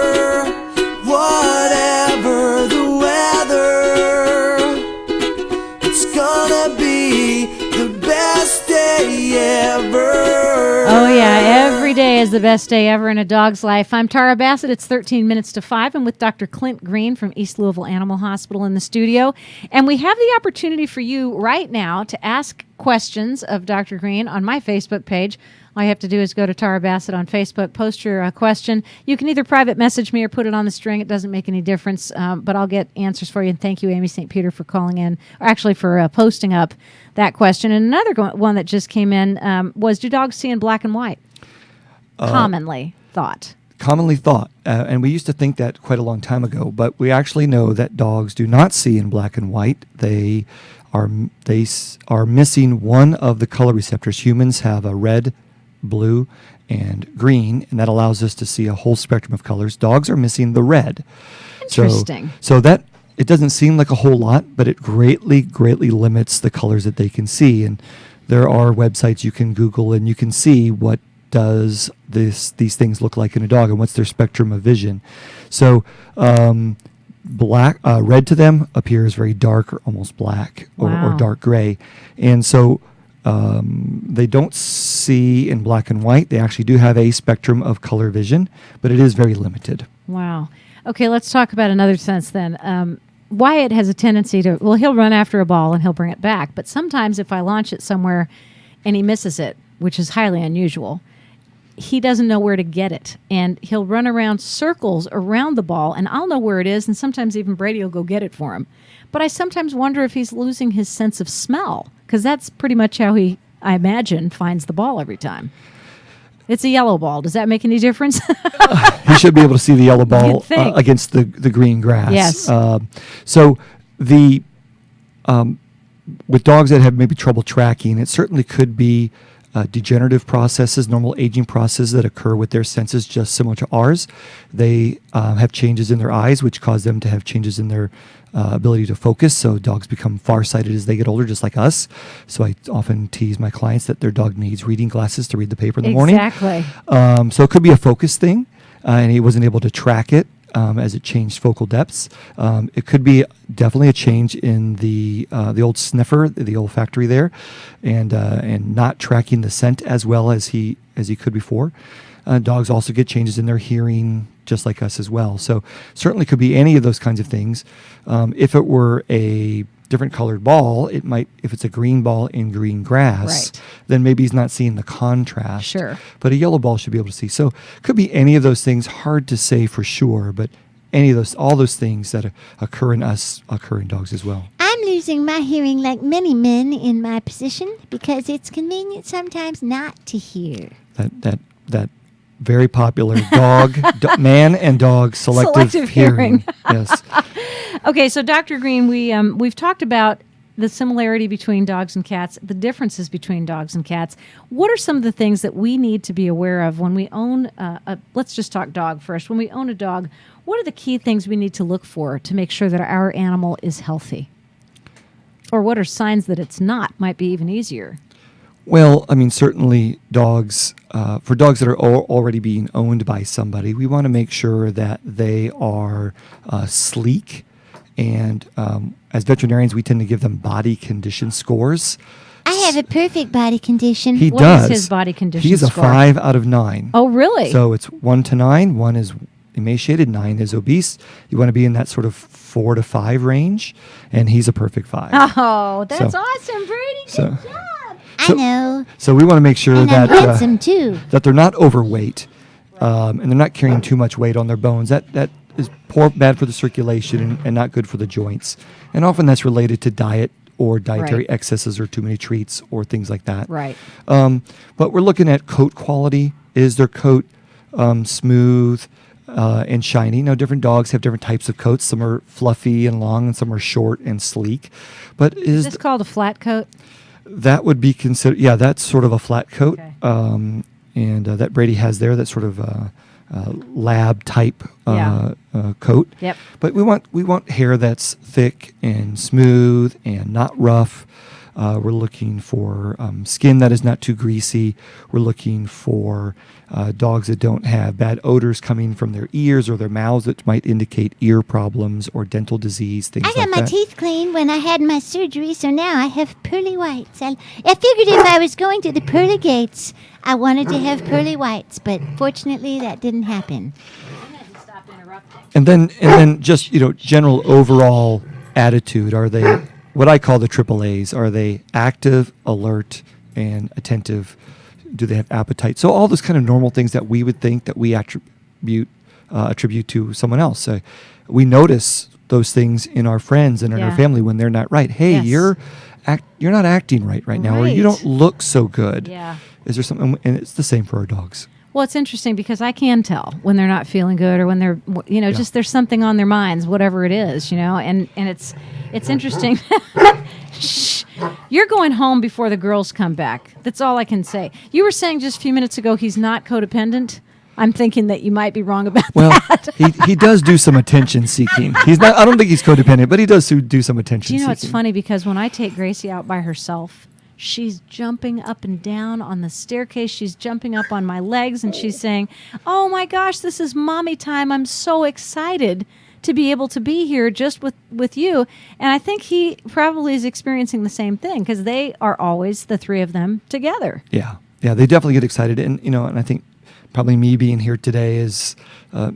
Whatever the weather, it's gonna be the best day ever. Oh, yeah. Every day is the best day ever in a dog's life. I'm Tara Bassett. It's 13 minutes to 5. I'm with Dr. Clint Green from East Louisville Animal Hospital in the studio. And we have the opportunity for you right now to ask questions of Dr. Green on my Facebook page. All you have to do is go to Tara Bassett on Facebook, post your question. You can either private message me or put it on the string. It doesn't make any difference, but I'll get answers for you. And thank you, Amy St. Peter, for calling in, or actually for posting up that question. And another one that just came in was, do dogs see in black and white? Commonly thought. And we used to think that quite a long time ago, but we actually know that dogs do not see in black and white. They are missing one of the color receptors. Humans have a red, blue, and green, and that allows us to see a whole spectrum of colors. Dogs are missing the red. Interesting. So that it doesn't seem like a whole lot, but it greatly limits the colors that they can see. And there are websites you can Google, and you can see what does these things look like in a dog and what's their spectrum of vision. So red to them appears very dark or almost black or Wow. dark gray. And so They don't see in black and white. They actually do have a spectrum of color vision, but it is very limited. Wow. Okay, let's talk about another sense then. Wyatt has a tendency to, well, he'll run after a ball and he'll bring it back. But sometimes if I launch it somewhere and he misses it, which is highly unusual, he doesn't know where to get it. And he'll run around circles around the ball, and I'll know where it is, and sometimes even Brady will go get it for him. But I sometimes wonder if he's losing his sense of smell, because that's pretty much how he, I imagine, finds the ball every time. It's a yellow ball. Does that make any difference? He should be able to see the yellow ball You'd think. against the green grass. Yes. So the with dogs that have maybe trouble tracking, it certainly could be degenerative processes, normal aging processes that occur with their senses, just similar to ours. They have changes in their eyes, which cause them to have changes in their ability to focus. So dogs become farsighted as they get older, just like us. So I often tease my clients that their dog needs reading glasses to read the paper in the morning. Exactly. So it could be a focus thing, and he wasn't able to track it as it changed focal depths. It could be definitely a change in the old sniffer, the olfactory there, and not tracking the scent as well as he could before. Dogs also get changes in their hearing, just like us as well. So certainly could be any of those kinds of things. If it were a different colored ball, it might, if it's a green ball in green grass, Right. then maybe he's not seeing the contrast. Sure. But a yellow ball should be able to see. So could be any of those things. Hard to say for sure, but any of those, all those things that occur in us occur in dogs as well. I'm losing my hearing like many men in my position because it's convenient sometimes not to hear. That very popular man and dog selective hearing. Yes. Okay, so Dr. Green, we've talked about the similarity between dogs and cats, the differences between dogs and cats. What are some of the things that we need to be aware of when we own let's just talk dog first. When we own a dog, what are the key things we need to look for to make sure that our animal is healthy? Or what are signs that it's not? Might be even easier. Well, I mean, certainly dogs, for dogs that are already being owned by somebody, we want to make sure that they are sleek. And as veterinarians, we tend to give them body condition scores. I have a perfect body condition. He What does. is his body condition He's a score? 5 out of 9. Oh, really? So it's 1 to 9. 1 is emaciated, 9 is obese. You want to be in that sort of 4 to 5 range, and he's a perfect 5. Oh, that's So- awesome, Brady. Good so- job. I know. So we want to make sure And I'm that handsome too. that they're not overweight, and they're not carrying too much weight on their bones. That is bad for the circulation and not good for the joints. And often that's related to diet or dietary Right. excesses or too many treats or things like that. Right. But we're looking at coat quality. Is their coat smooth and shiny? Now, different dogs have different types of coats. Some are fluffy and long, and some are short and sleek. But Is this called a flat coat? that would be considered, yeah, that's sort of a flat coat. Okay. And that Brady has there, that sort of lab type Yeah. coat. Yep. But we want hair that's thick and smooth and not rough. We're looking for skin that is not too greasy. We're looking for dogs that don't have bad odors coming from their ears or their mouths that might indicate ear problems or dental disease, things I like got that. my teeth cleaned when I had my surgery, so now I have pearly whites. I figured if I was going to the pearly gates, I wanted to have pearly whites, but fortunately that didn't happen. And then just, general overall attitude. Are they what I call the triple A's? Are they active, alert, and attentive? Do they have appetite? So all those kind of normal things that we would think that we attribute to someone else. We notice those things in our friends and in our Yeah. family when they're not right. Hey, Yes. you're not acting right now, or you Right. don't look so good. Yeah. Is there something? And it's the same for our dogs. Well, it's interesting because I can tell when they're not feeling good or when they're, just there's something on their minds, whatever it is, and it's interesting. Shh. You're going home before the girls come back. That's all I can say. You were saying just a few minutes ago he's not codependent. I'm thinking that you might be wrong about Well, that. he does do some attention seeking. He's not. I don't think he's codependent, but he does do some attention. Do you know seeking. it's funny because when I take Gracie out by herself, she's jumping up and down on the staircase. She's jumping up on my legs and she's saying, "Oh my gosh, this is mommy time. I'm so excited to be able to be here just with you. And I think he probably is experiencing the same thing because they are always the three of them together. Yeah, they definitely get excited, and and I think probably me being here today is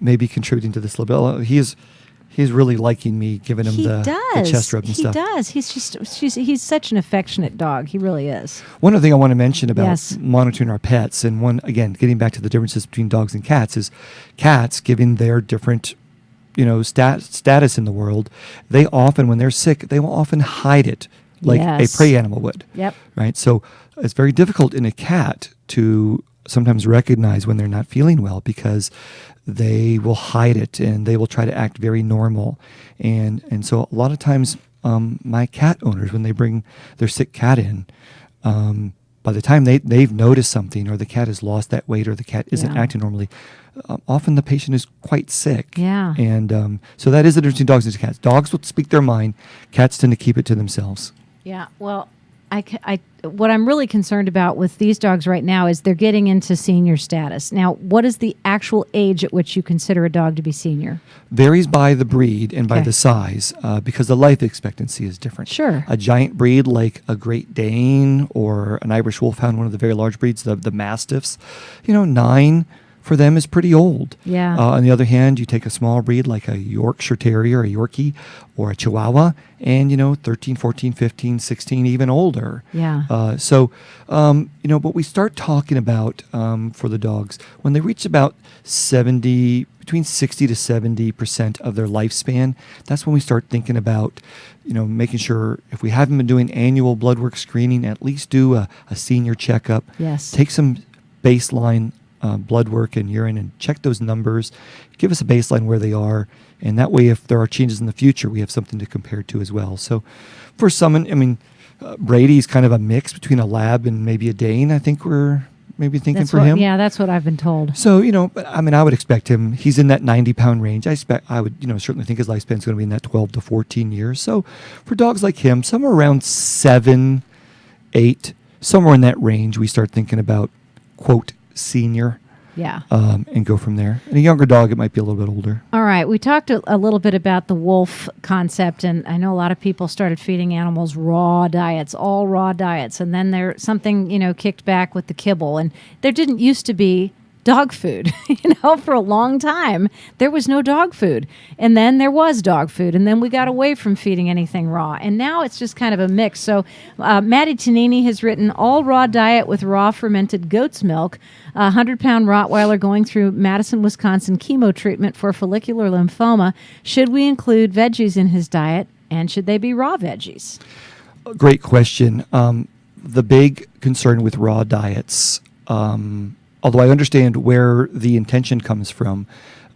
maybe contributing to this a little bit. He's really liking me giving him the chest rub and stuff. He does. He's such an affectionate dog. He really is. One other thing I want to mention about Yes. monitoring our pets, and one, again, getting back to the differences between dogs and cats, is cats, given their different, status in the world, they often, when they're sick, they will often hide it like Yes. a prey animal would. Yep. Right? So it's very difficult in a cat to sometimes recognize when they're not feeling well because they will hide it and they will try to act very normal. And so a lot of times my cat owners, when they bring their sick cat in, by the time they've noticed something or the cat has lost that weight or the cat isn't Yeah. acting normally, often the patient is quite sick. Yeah. And so that is the difference between dogs and cats. Dogs will speak their mind. Cats tend to keep it to themselves. Yeah. Well, what I'm really concerned about with these dogs right now is they're getting into senior status. Now, what is the actual age at which you consider a dog to be senior? Varies by the breed and by Okay. the size because the life expectancy is different. Sure. A giant breed like a Great Dane or an Irish Wolfhound, one of the very large breeds, the Mastiffs, 9 for them is pretty old. Yeah. On the other hand, you take a small breed like a Yorkshire Terrier, a Yorkie, or a Chihuahua, and 13, 14, 15, 16, even older. Yeah. But we start talking about for the dogs when they reach about between 60 to 70% of their lifespan. That's when we start thinking about, making sure if we haven't been doing annual blood work screening, at least do a senior checkup. Yes. Take some baseline blood work and urine and check those numbers. Give us a baseline where they are. And that way, if there are changes in the future, we have something to compare to as well. So for someone, Brady's kind of a mix between a lab and maybe a Dane. I think we're maybe thinking That's for what, him. Yeah, that's what I've been told. So, but I would expect him, he's in that 90-pound range. I would, certainly think his lifespan is going to be in that 12 to 14 years. So for dogs like him, somewhere around 7, 8, somewhere in that range, we start thinking about, quote, senior. Yeah. And go from there. And a younger dog, it might be a little bit older. All right. We talked a little bit about the wolf concept, and I know a lot of people started feeding animals raw diets, all raw diets, and then there something, kicked back with the kibble. And there didn't used to be dog food. For a long time, there was no dog food. And then there was dog food. And then we got away from feeding anything raw. And now it's just kind of a mix. So Maddie Tonini has written All Raw Diet with Raw Fermented Goat's Milk, a 100-pound Rottweiler going through Madison, Wisconsin chemo treatment for follicular lymphoma. Should we include veggies in his diet? And should they be raw veggies? Great question. The big concern with raw diets, although I understand where the intention comes from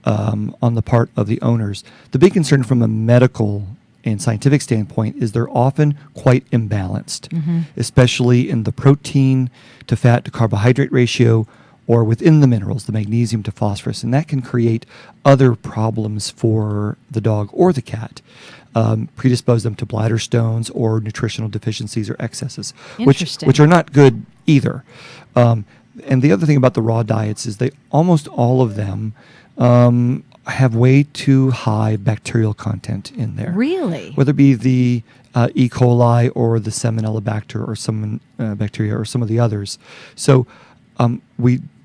on the part of the owners, the big concern from a medical and scientific standpoint is they're often quite imbalanced, especially in the protein to fat to carbohydrate ratio or within the minerals, the magnesium to phosphorus. And that can create other problems for the dog or the cat, predispose them to bladder stones or nutritional deficiencies or excesses, which are not good either. And the other thing about the raw diets is almost all of them have way too high bacterial content in there. Really? Whether it be the E. coli or the Salmonella bacteria or some bacteria or some of the others. So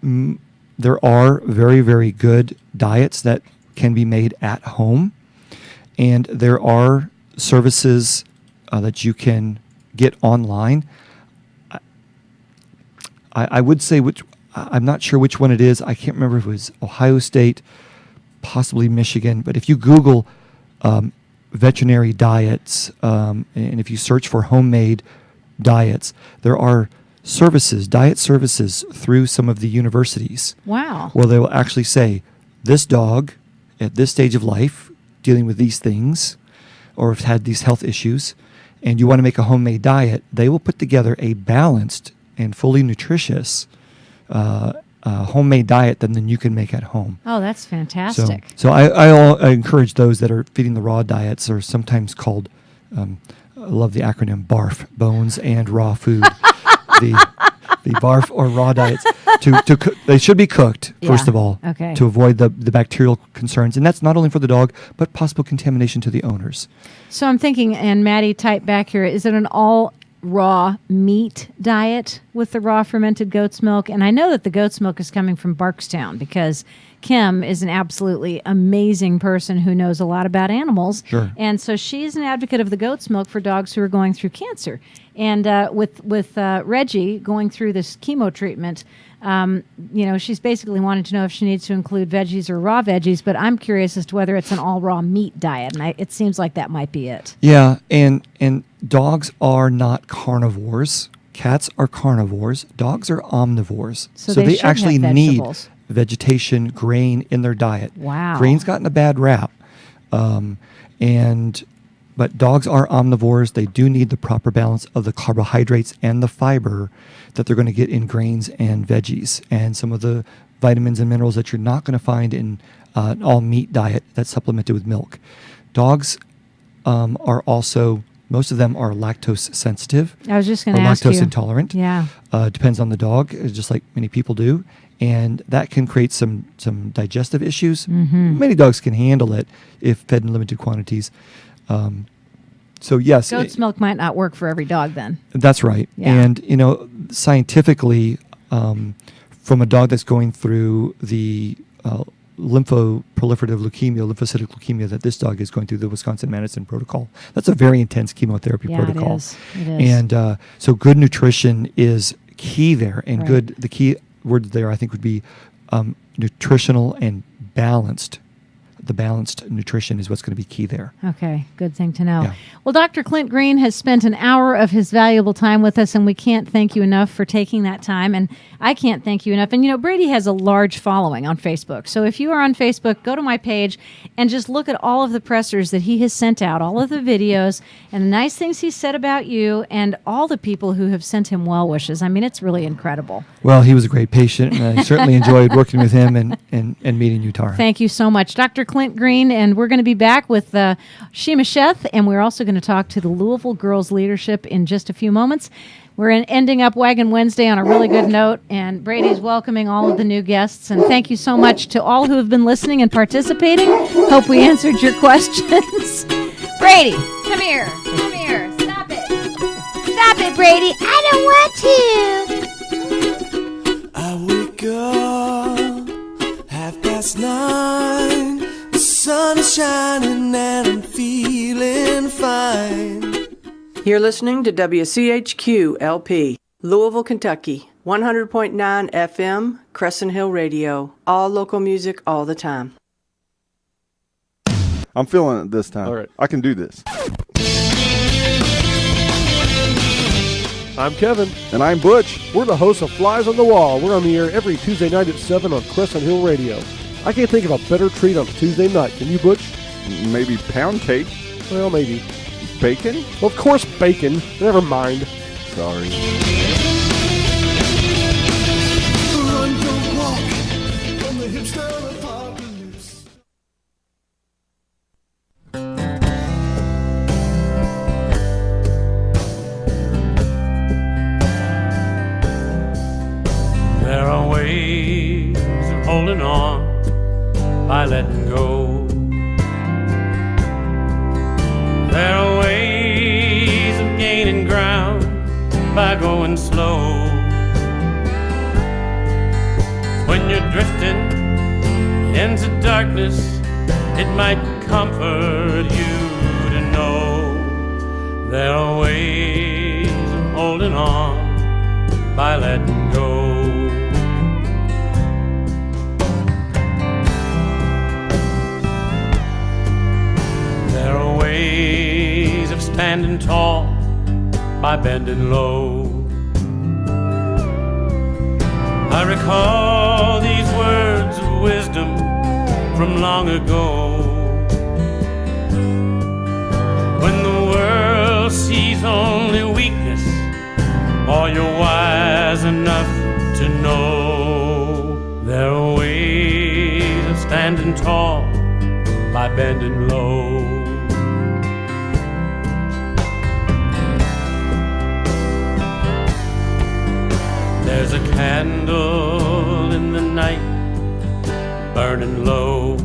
there are very, very good diets that can be made at home, and there are services that you can get online. I would say I'm not sure which one it is. I can't remember if it was Ohio State, possibly Michigan. But if you Google veterinary diets, and if you search for homemade diets, there are diet services through some of the universities. Wow. Where they will actually say, this dog at this stage of life, dealing with these things, or have had these health issues, and you want to make a homemade diet, they will put together a balanced and fully nutritious homemade diet than you can make at home. Oh, that's fantastic. So I encourage those that are feeding the raw diets, or sometimes called, I love the acronym BARF, bones and raw food. the barf or raw diets. They should be cooked, first of all, to avoid the bacterial concerns. And that's not only for the dog, but possible contamination to the owners. So I'm thinking, and Maddie typed back here, is it an all raw meat diet with the raw fermented goat's milk? And I know that the goat's milk is coming from Barkstown because Kim is an absolutely amazing person who knows a lot about animals. Sure. And so she's an advocate of the goat's milk for dogs who are going through cancer. And with Reggie going through this chemo treatment, she's basically wanting to know if she needs to include veggies or raw veggies, but I'm curious as to whether it's an all raw meat diet, and it seems like that might be it. Yeah, and dogs are not carnivores. Cats are carnivores. Dogs are omnivores. So they should actually have need vegetables. Vegetation, grain in their diet. Wow. Grain's gotten a bad rap. But dogs are omnivores. They do need the proper balance of the carbohydrates and the fiber that they're going to get in grains and veggies, and some of the vitamins and minerals that you're not going to find in an all-meat diet that's supplemented with milk. Dogs are also, most of them are lactose sensitive. I was just going to ask you. Or lactose you. intolerant. Yeah. Depends on the dog, just like many people do. And that can create some digestive issues. Mm-hmm. Many dogs can handle it if fed in limited quantities. So yes, goat's milk might not work for every dog then. That's right. Yeah. And scientifically, from a dog that's going through the lymphoproliferative leukemia, lymphocytic leukemia that this dog is going through, the Wisconsin Madison protocol, that's a very intense chemotherapy protocol. It is. And so good nutrition is key there, and Right. the key word there I think would be nutritional and balanced. The balanced nutrition is what's going to be key there. Okay, good thing to know. Yeah. Well, Dr. Clint Green has spent an hour of his valuable time with us, and we can't thank you enough for taking that time, and I can't thank you enough. And, Brady has a large following on Facebook. So if you are on Facebook, go to my page and just look at all of the pressers that he has sent out, all of the videos, and the nice things he said about you, and all the people who have sent him well wishes. I mean, it's really incredible. Well, he was a great patient, and I certainly enjoyed working with him and meeting you, Tara. Thank you so much. Dr. Clint Green, and we're going to be back with Shima Sheth, and we're also going to talk to the Louisville Girls Leadership in just a few moments. We're ending up Waggin Wednesday on a really good note, and Brady's welcoming all of the new guests. And thank you so much to all who have been listening and participating. Hope we answered your questions. Brady, come here. Come here. Stop it. Stop it, Brady. I don't want to. I wake up 9:30. The sun is shining and I'm feeling fine. You're listening to WCHQ LP, Louisville, Kentucky, 100.9 FM, Crescent Hill Radio. All local music all the time. I'm feeling it this time. All right. I can do this. I'm Kevin. And I'm Butch. We're the hosts of Flies on the Wall. We're on the air every Tuesday night at 7 on Crescent Hill Radio. I can't think of a better treat on a Tuesday night. Can you, Butch? Maybe pound cake. Well, maybe. Bacon? Well, of course, bacon. Never mind. Sorry. Run, don't walk from the hipster apocalypse. There are ways of holding on by letting go. There are ways of gaining ground by going slow. When you're drifting into darkness, it might comfort you to know there are ways of holding on by letting go. There are ways of standing tall by bending low. I recall these words of wisdom from long ago. When the world sees only weakness, or you're wise enough to know there are ways of standing tall by bending low. There's a candle in the night, burning low.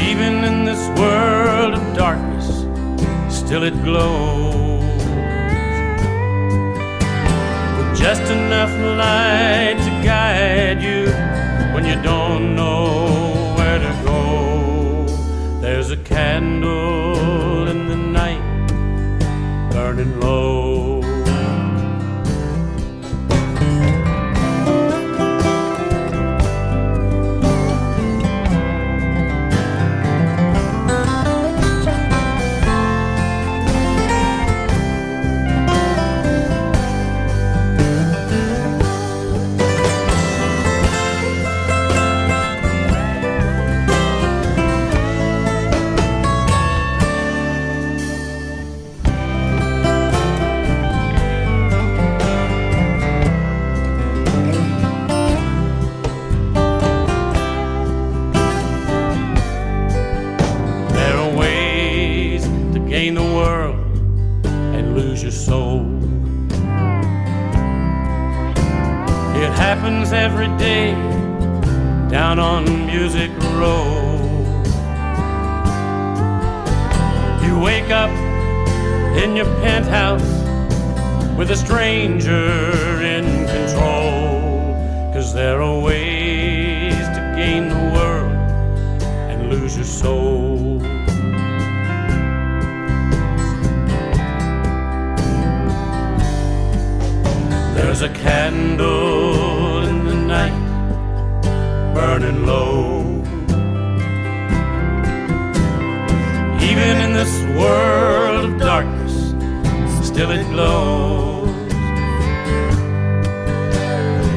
Even in this world of darkness, still it glows. With just enough light to guide you when you don't know where to go. There's a candle in the night, burning low. Happens every day down on Music Row. You wake up in your penthouse with a stranger in control, 'cause there are ways to gain the world and lose your soul. There's a candle in the night, burning low. Even in this world of darkness, still it glows.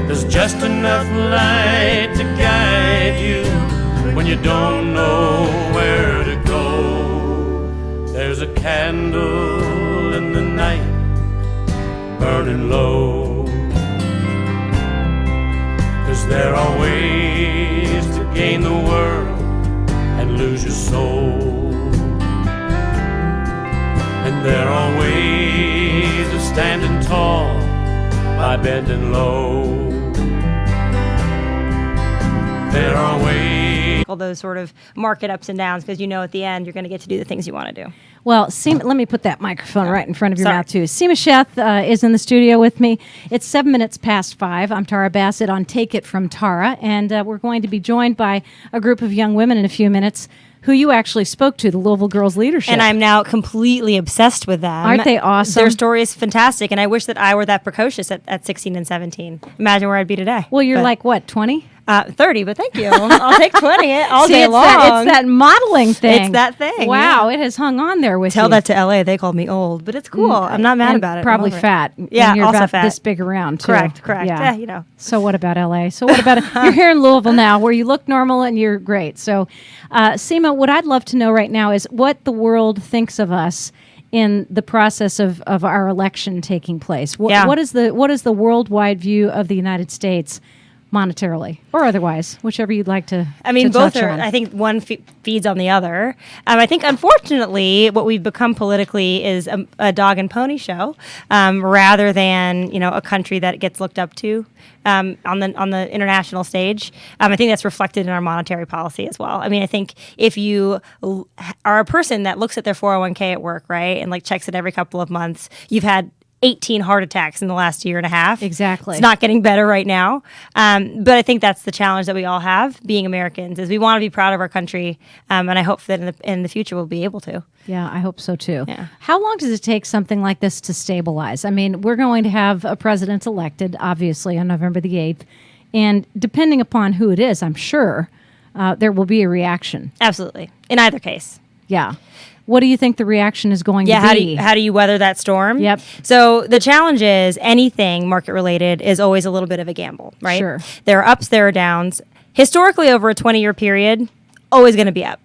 There's just enough light to guide you when you don't know where to go. There's a candle in the night, burning low. 'Cause there are ways to gain the world and lose your soul. And there are ways of standing tall by bending low. There are ways. All those sort of market ups and downs, because you know at the end you're going to get to do the things you want to do. Well, let me put that microphone right in front of your Sorry. mouth, too. Seema Sheth is in the studio with me. It's 7 minutes past 5. I'm Tara Bassett on Take It From Tara, and we're going to be joined by a group of young women in a few minutes who you actually spoke to, the Louisville Girls Leadership. And I'm now completely obsessed with them. Aren't they awesome? Their story is fantastic, and I wish that I were that precocious at 16 and 17. Imagine where I'd be today. Well, you're like, what, 20? 30, but thank you. I'll take 20 all See, day it's long. It's that modeling thing. It's that thing. Wow, it has hung on there with you. Tell that to LA. They called me old, but it's cool. I'm not mad and about it. Probably fat. Yeah, and you're also about fat. this big around, too. Correct. Yeah. You know. So what about LA? So what about you're here in Louisville now, where you look normal and you're great. So, Seema, what I'd love to know right now is what the world thinks of us in the process of our election taking place. What is the worldwide view of the United States? Monetarily or otherwise, whichever you'd like to. I mean, to both touch are. on. I think one feeds on the other. I think, unfortunately, what we've become politically is a dog and pony show, rather than a country that gets looked up to on the international stage. I think that's reflected in our monetary policy as well. I mean, I think if you are a person that looks at their 401k at work, right, and like checks it every couple of months, you've had 18 heart attacks in the last year and a half. Exactly. It's not getting better right now. But I think that's the challenge that we all have being Americans, is we want to be proud of our country. And I hope that in the future we'll be able to. Yeah, I hope so too. Yeah. How long does it take something like this to stabilize? I mean, we're going to have a president elected, obviously, on November the 8th. And depending upon who it is, I'm sure there will be a reaction. Absolutely. In either case. Yeah. What do you think the reaction is going to be? How do you weather that storm? Yep. So the challenge is anything market related is always a little bit of a gamble, right? Sure. There are ups, there are downs. Historically, over a 20-year period, always going to be up.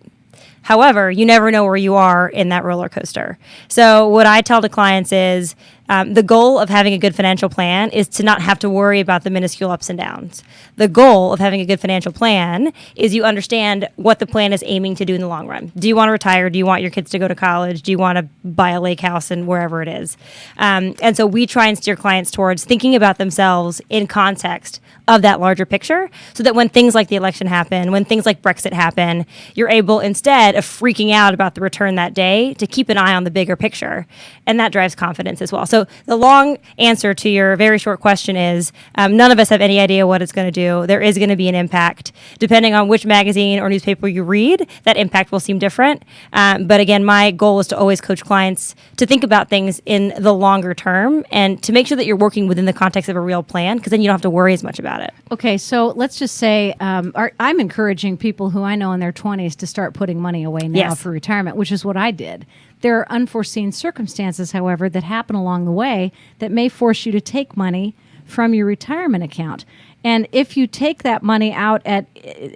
However, you never know where you are in that roller coaster. So what I tell the clients is The goal of having a good financial plan is to not have to worry about the minuscule ups and downs. The goal of having a good financial plan is you understand what the plan is aiming to do in the long run. Do you want to retire? Do you want your kids to go to college? Do you want to buy a lake house and wherever it is? And so we try and steer clients towards thinking about themselves in context of that larger picture, so that when things like the election happen, when things like Brexit happen, you're able, instead of freaking out about the return that day, to keep an eye on the bigger picture. And that drives confidence as well. So the long answer to your very short question is none of us have any idea what it's going to do. There is going to be an impact. Depending on which magazine or newspaper you read, that impact will seem different. But again, my goal is to always coach clients to think about things in the longer term and to make sure that you're working within the context of a real plan, because then you don't have to worry as much about it. Okay, so let's just say I'm encouraging people who I know in their 20s to start putting money away now for retirement, which is what I did. There are unforeseen circumstances, however, that happen along the way that may force you to take money from your retirement account. And if you take that money out at,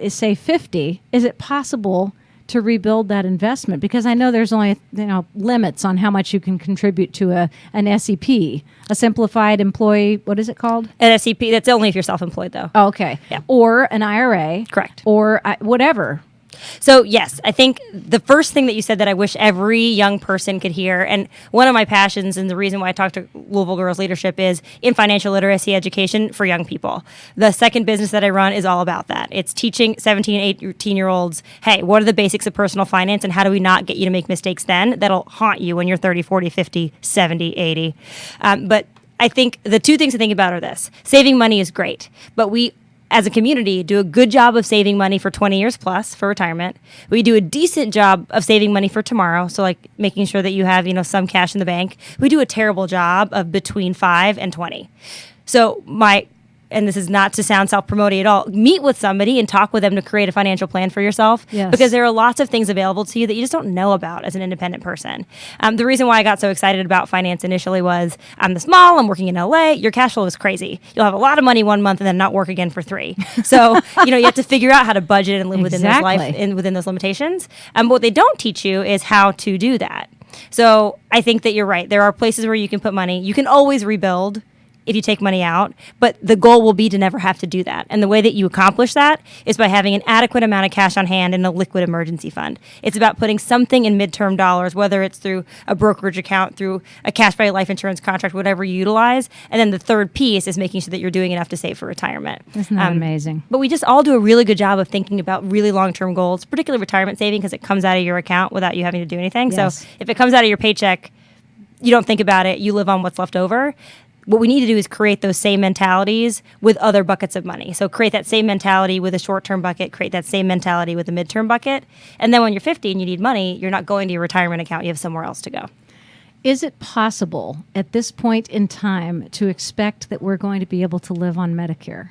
say, 50, is it possible to rebuild that investment? Because I know there's only limits on how much you can contribute to an SEP, a simplified employee, what is it called? An SEP, that's only if you're self-employed though. Oh, okay. Yeah. Or an IRA. Correct. Or whatever. So yes, I think the first thing that you said that I wish every young person could hear, and one of my passions and the reason why I talk to Louisville Girls Leadership is in financial literacy education for young people. The second business that I run is all about that. It's teaching 17, 18-year-olds, hey, what are the basics of personal finance and how do we not get you to make mistakes then that'll haunt you when you're 30, 40, 50, 70, 80. But I think the two things to think about are this. Saving money is great, but we as a community, do a good job of saving money for 20 years plus for retirement. We do a decent job of saving money for tomorrow, so like making sure that you have, some cash in the bank. We do a terrible job of between 5 and 20. So and this is not to sound self-promoting at all, meet with somebody and talk with them to create a financial plan for yourself. Yes. Because there are lots of things available to you that you just don't know about as an independent person. The reason why I got so excited about finance initially was I'm this mall, I'm working in LA, your cash flow is crazy. You'll have a lot of money one month and then not work again for 3. So, you have to figure out how to budget and live within within those limitations. But what they don't teach you is how to do that. So I think that you're right. There are places where you can put money. You can always rebuild if you take money out, but the goal will be to never have to do that. And the way that you accomplish that is by having an adequate amount of cash on hand in a liquid emergency fund. It's about putting something in midterm dollars, whether it's through a brokerage account, through a cash value life insurance contract, whatever you utilize. And then the third piece is making sure that you're doing enough to save for retirement. Isn't that amazing? But we just all do a really good job of thinking about really long-term goals, particularly retirement saving, because it comes out of your account without you having to do anything. Yes. So if it comes out of your paycheck, you don't think about it, you live on what's left over. What we need to do is create those same mentalities with other buckets of money. So create that same mentality with a short-term bucket, create that same mentality with a midterm bucket. And then when you're 50 and you need money, you're not going to your retirement account, you have somewhere else to go. Is it possible at this point in time to expect that we're going to be able to live on Medicare?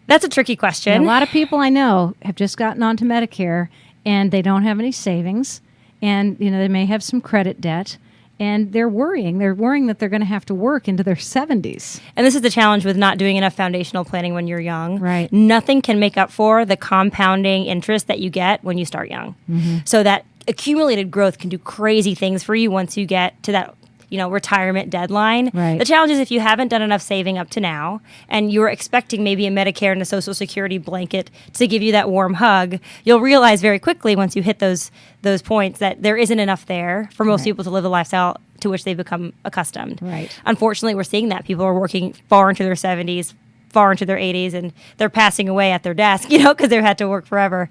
That's a tricky question. And a lot of people I know have just gotten onto Medicare and they don't have any savings and they may have some credit debt. And they're worrying. They're worrying that they're going to have to work into their 70s. And this is the challenge with not doing enough foundational planning when you're young. Right. Nothing can make up for the compounding interest that you get when you start young. Mm-hmm. So that accumulated growth can do crazy things for you once you get to that retirement deadline. Right. The challenge is if you haven't done enough saving up to now and you're expecting maybe a Medicare and a Social Security blanket to give you that warm hug, you'll realize very quickly once you hit those points that there isn't enough there for most people to live the lifestyle to which they've become accustomed. Right. Unfortunately, we're seeing that. People are working far into their 70s, far into their 80s, and they're passing away at their desk, because they've had to work forever.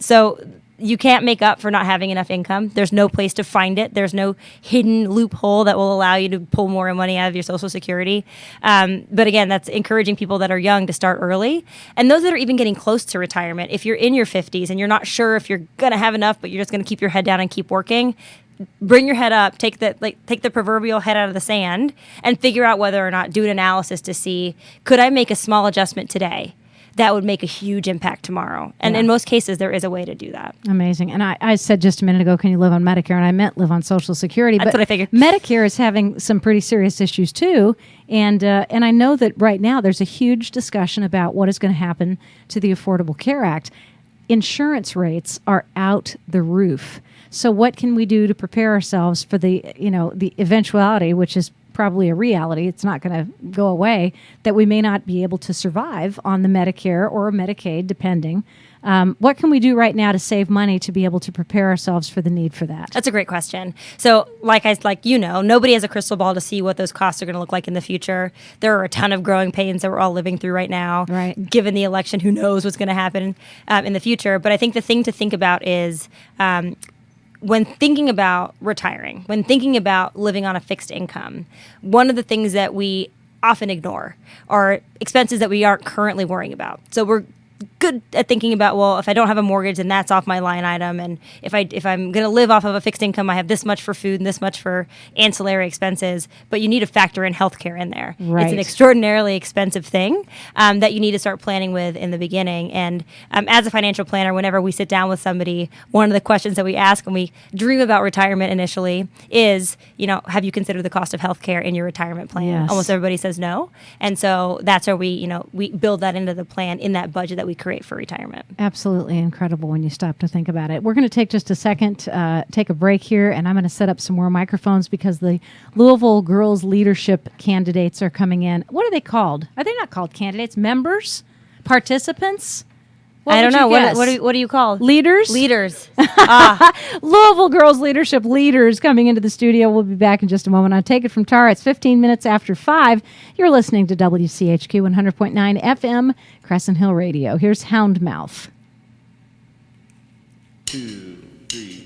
So you can't make up for not having enough income. There's no place to find it. There's no hidden loophole that will allow you to pull more money out of your Social Security. But again, that's encouraging people that are young to start early. And those that are even getting close to retirement, if you're in your 50s and you're not sure if you're going to have enough, but you're just going to keep your head down and keep working, bring your head up, take the proverbial head out of the sand and figure out whether or not, do an analysis to see, could I make a small adjustment today? That would make a huge impact tomorrow. And in most cases, there is a way to do that. Amazing. And I said just a minute ago, can you live on Medicare? And I meant live on Social Security. That's what I figured. Medicare is having some pretty serious issues, too. And I know that right now there's a huge discussion about what is going to happen to the Affordable Care Act. insurance rates are out the roof. So what can we do to prepare ourselves for the eventuality, which is probably a reality, it's not going to go away, that we may not be able to survive on the Medicare or Medicaid, depending. What can we do right now to save money to be able to prepare ourselves for the need for that? That's a great question. So, nobody has a crystal ball to see what those costs are going to look like in the future. There are a ton of growing pains that we're all living through right now. Right. Given the election, who knows what's going to happen in the future? But I think the thing to think about is when thinking about retiring, when thinking about living on a fixed income, one of the things that we often ignore are expenses that we aren't currently worrying about. So we're good at thinking about, well, if I don't have a mortgage, then that's off my line item, and if I'm going to live off of a fixed income, I have this much for food and this much for ancillary expenses. But you need to factor in healthcare in there. Right. It's an extraordinarily expensive thing that you need to start planning with in the beginning. And as a financial planner, whenever we sit down with somebody, one of the questions that we ask when we dream about retirement initially is, have you considered the cost of healthcare in your retirement plan? Yes. Almost everybody says no, and so that's where we build that into the plan in that budget that we create for retirement. Absolutely incredible when you stop to think about it. We're going to take just a second, take a break here, and I'm going to set up some more microphones because the Louisville Girls Leadership candidates are coming in. What are they called? Are they not called candidates? Members? Participants? I don't know. What do you call leaders? Leaders. Louisville Girls Leadership leaders coming into the studio. We'll be back in just a moment. I'll take it from Tara. It's 15 minutes after 5. You're listening to WCHQ 100.9 FM, Crescent Hill Radio. Here's Houndmouth. 2, 3.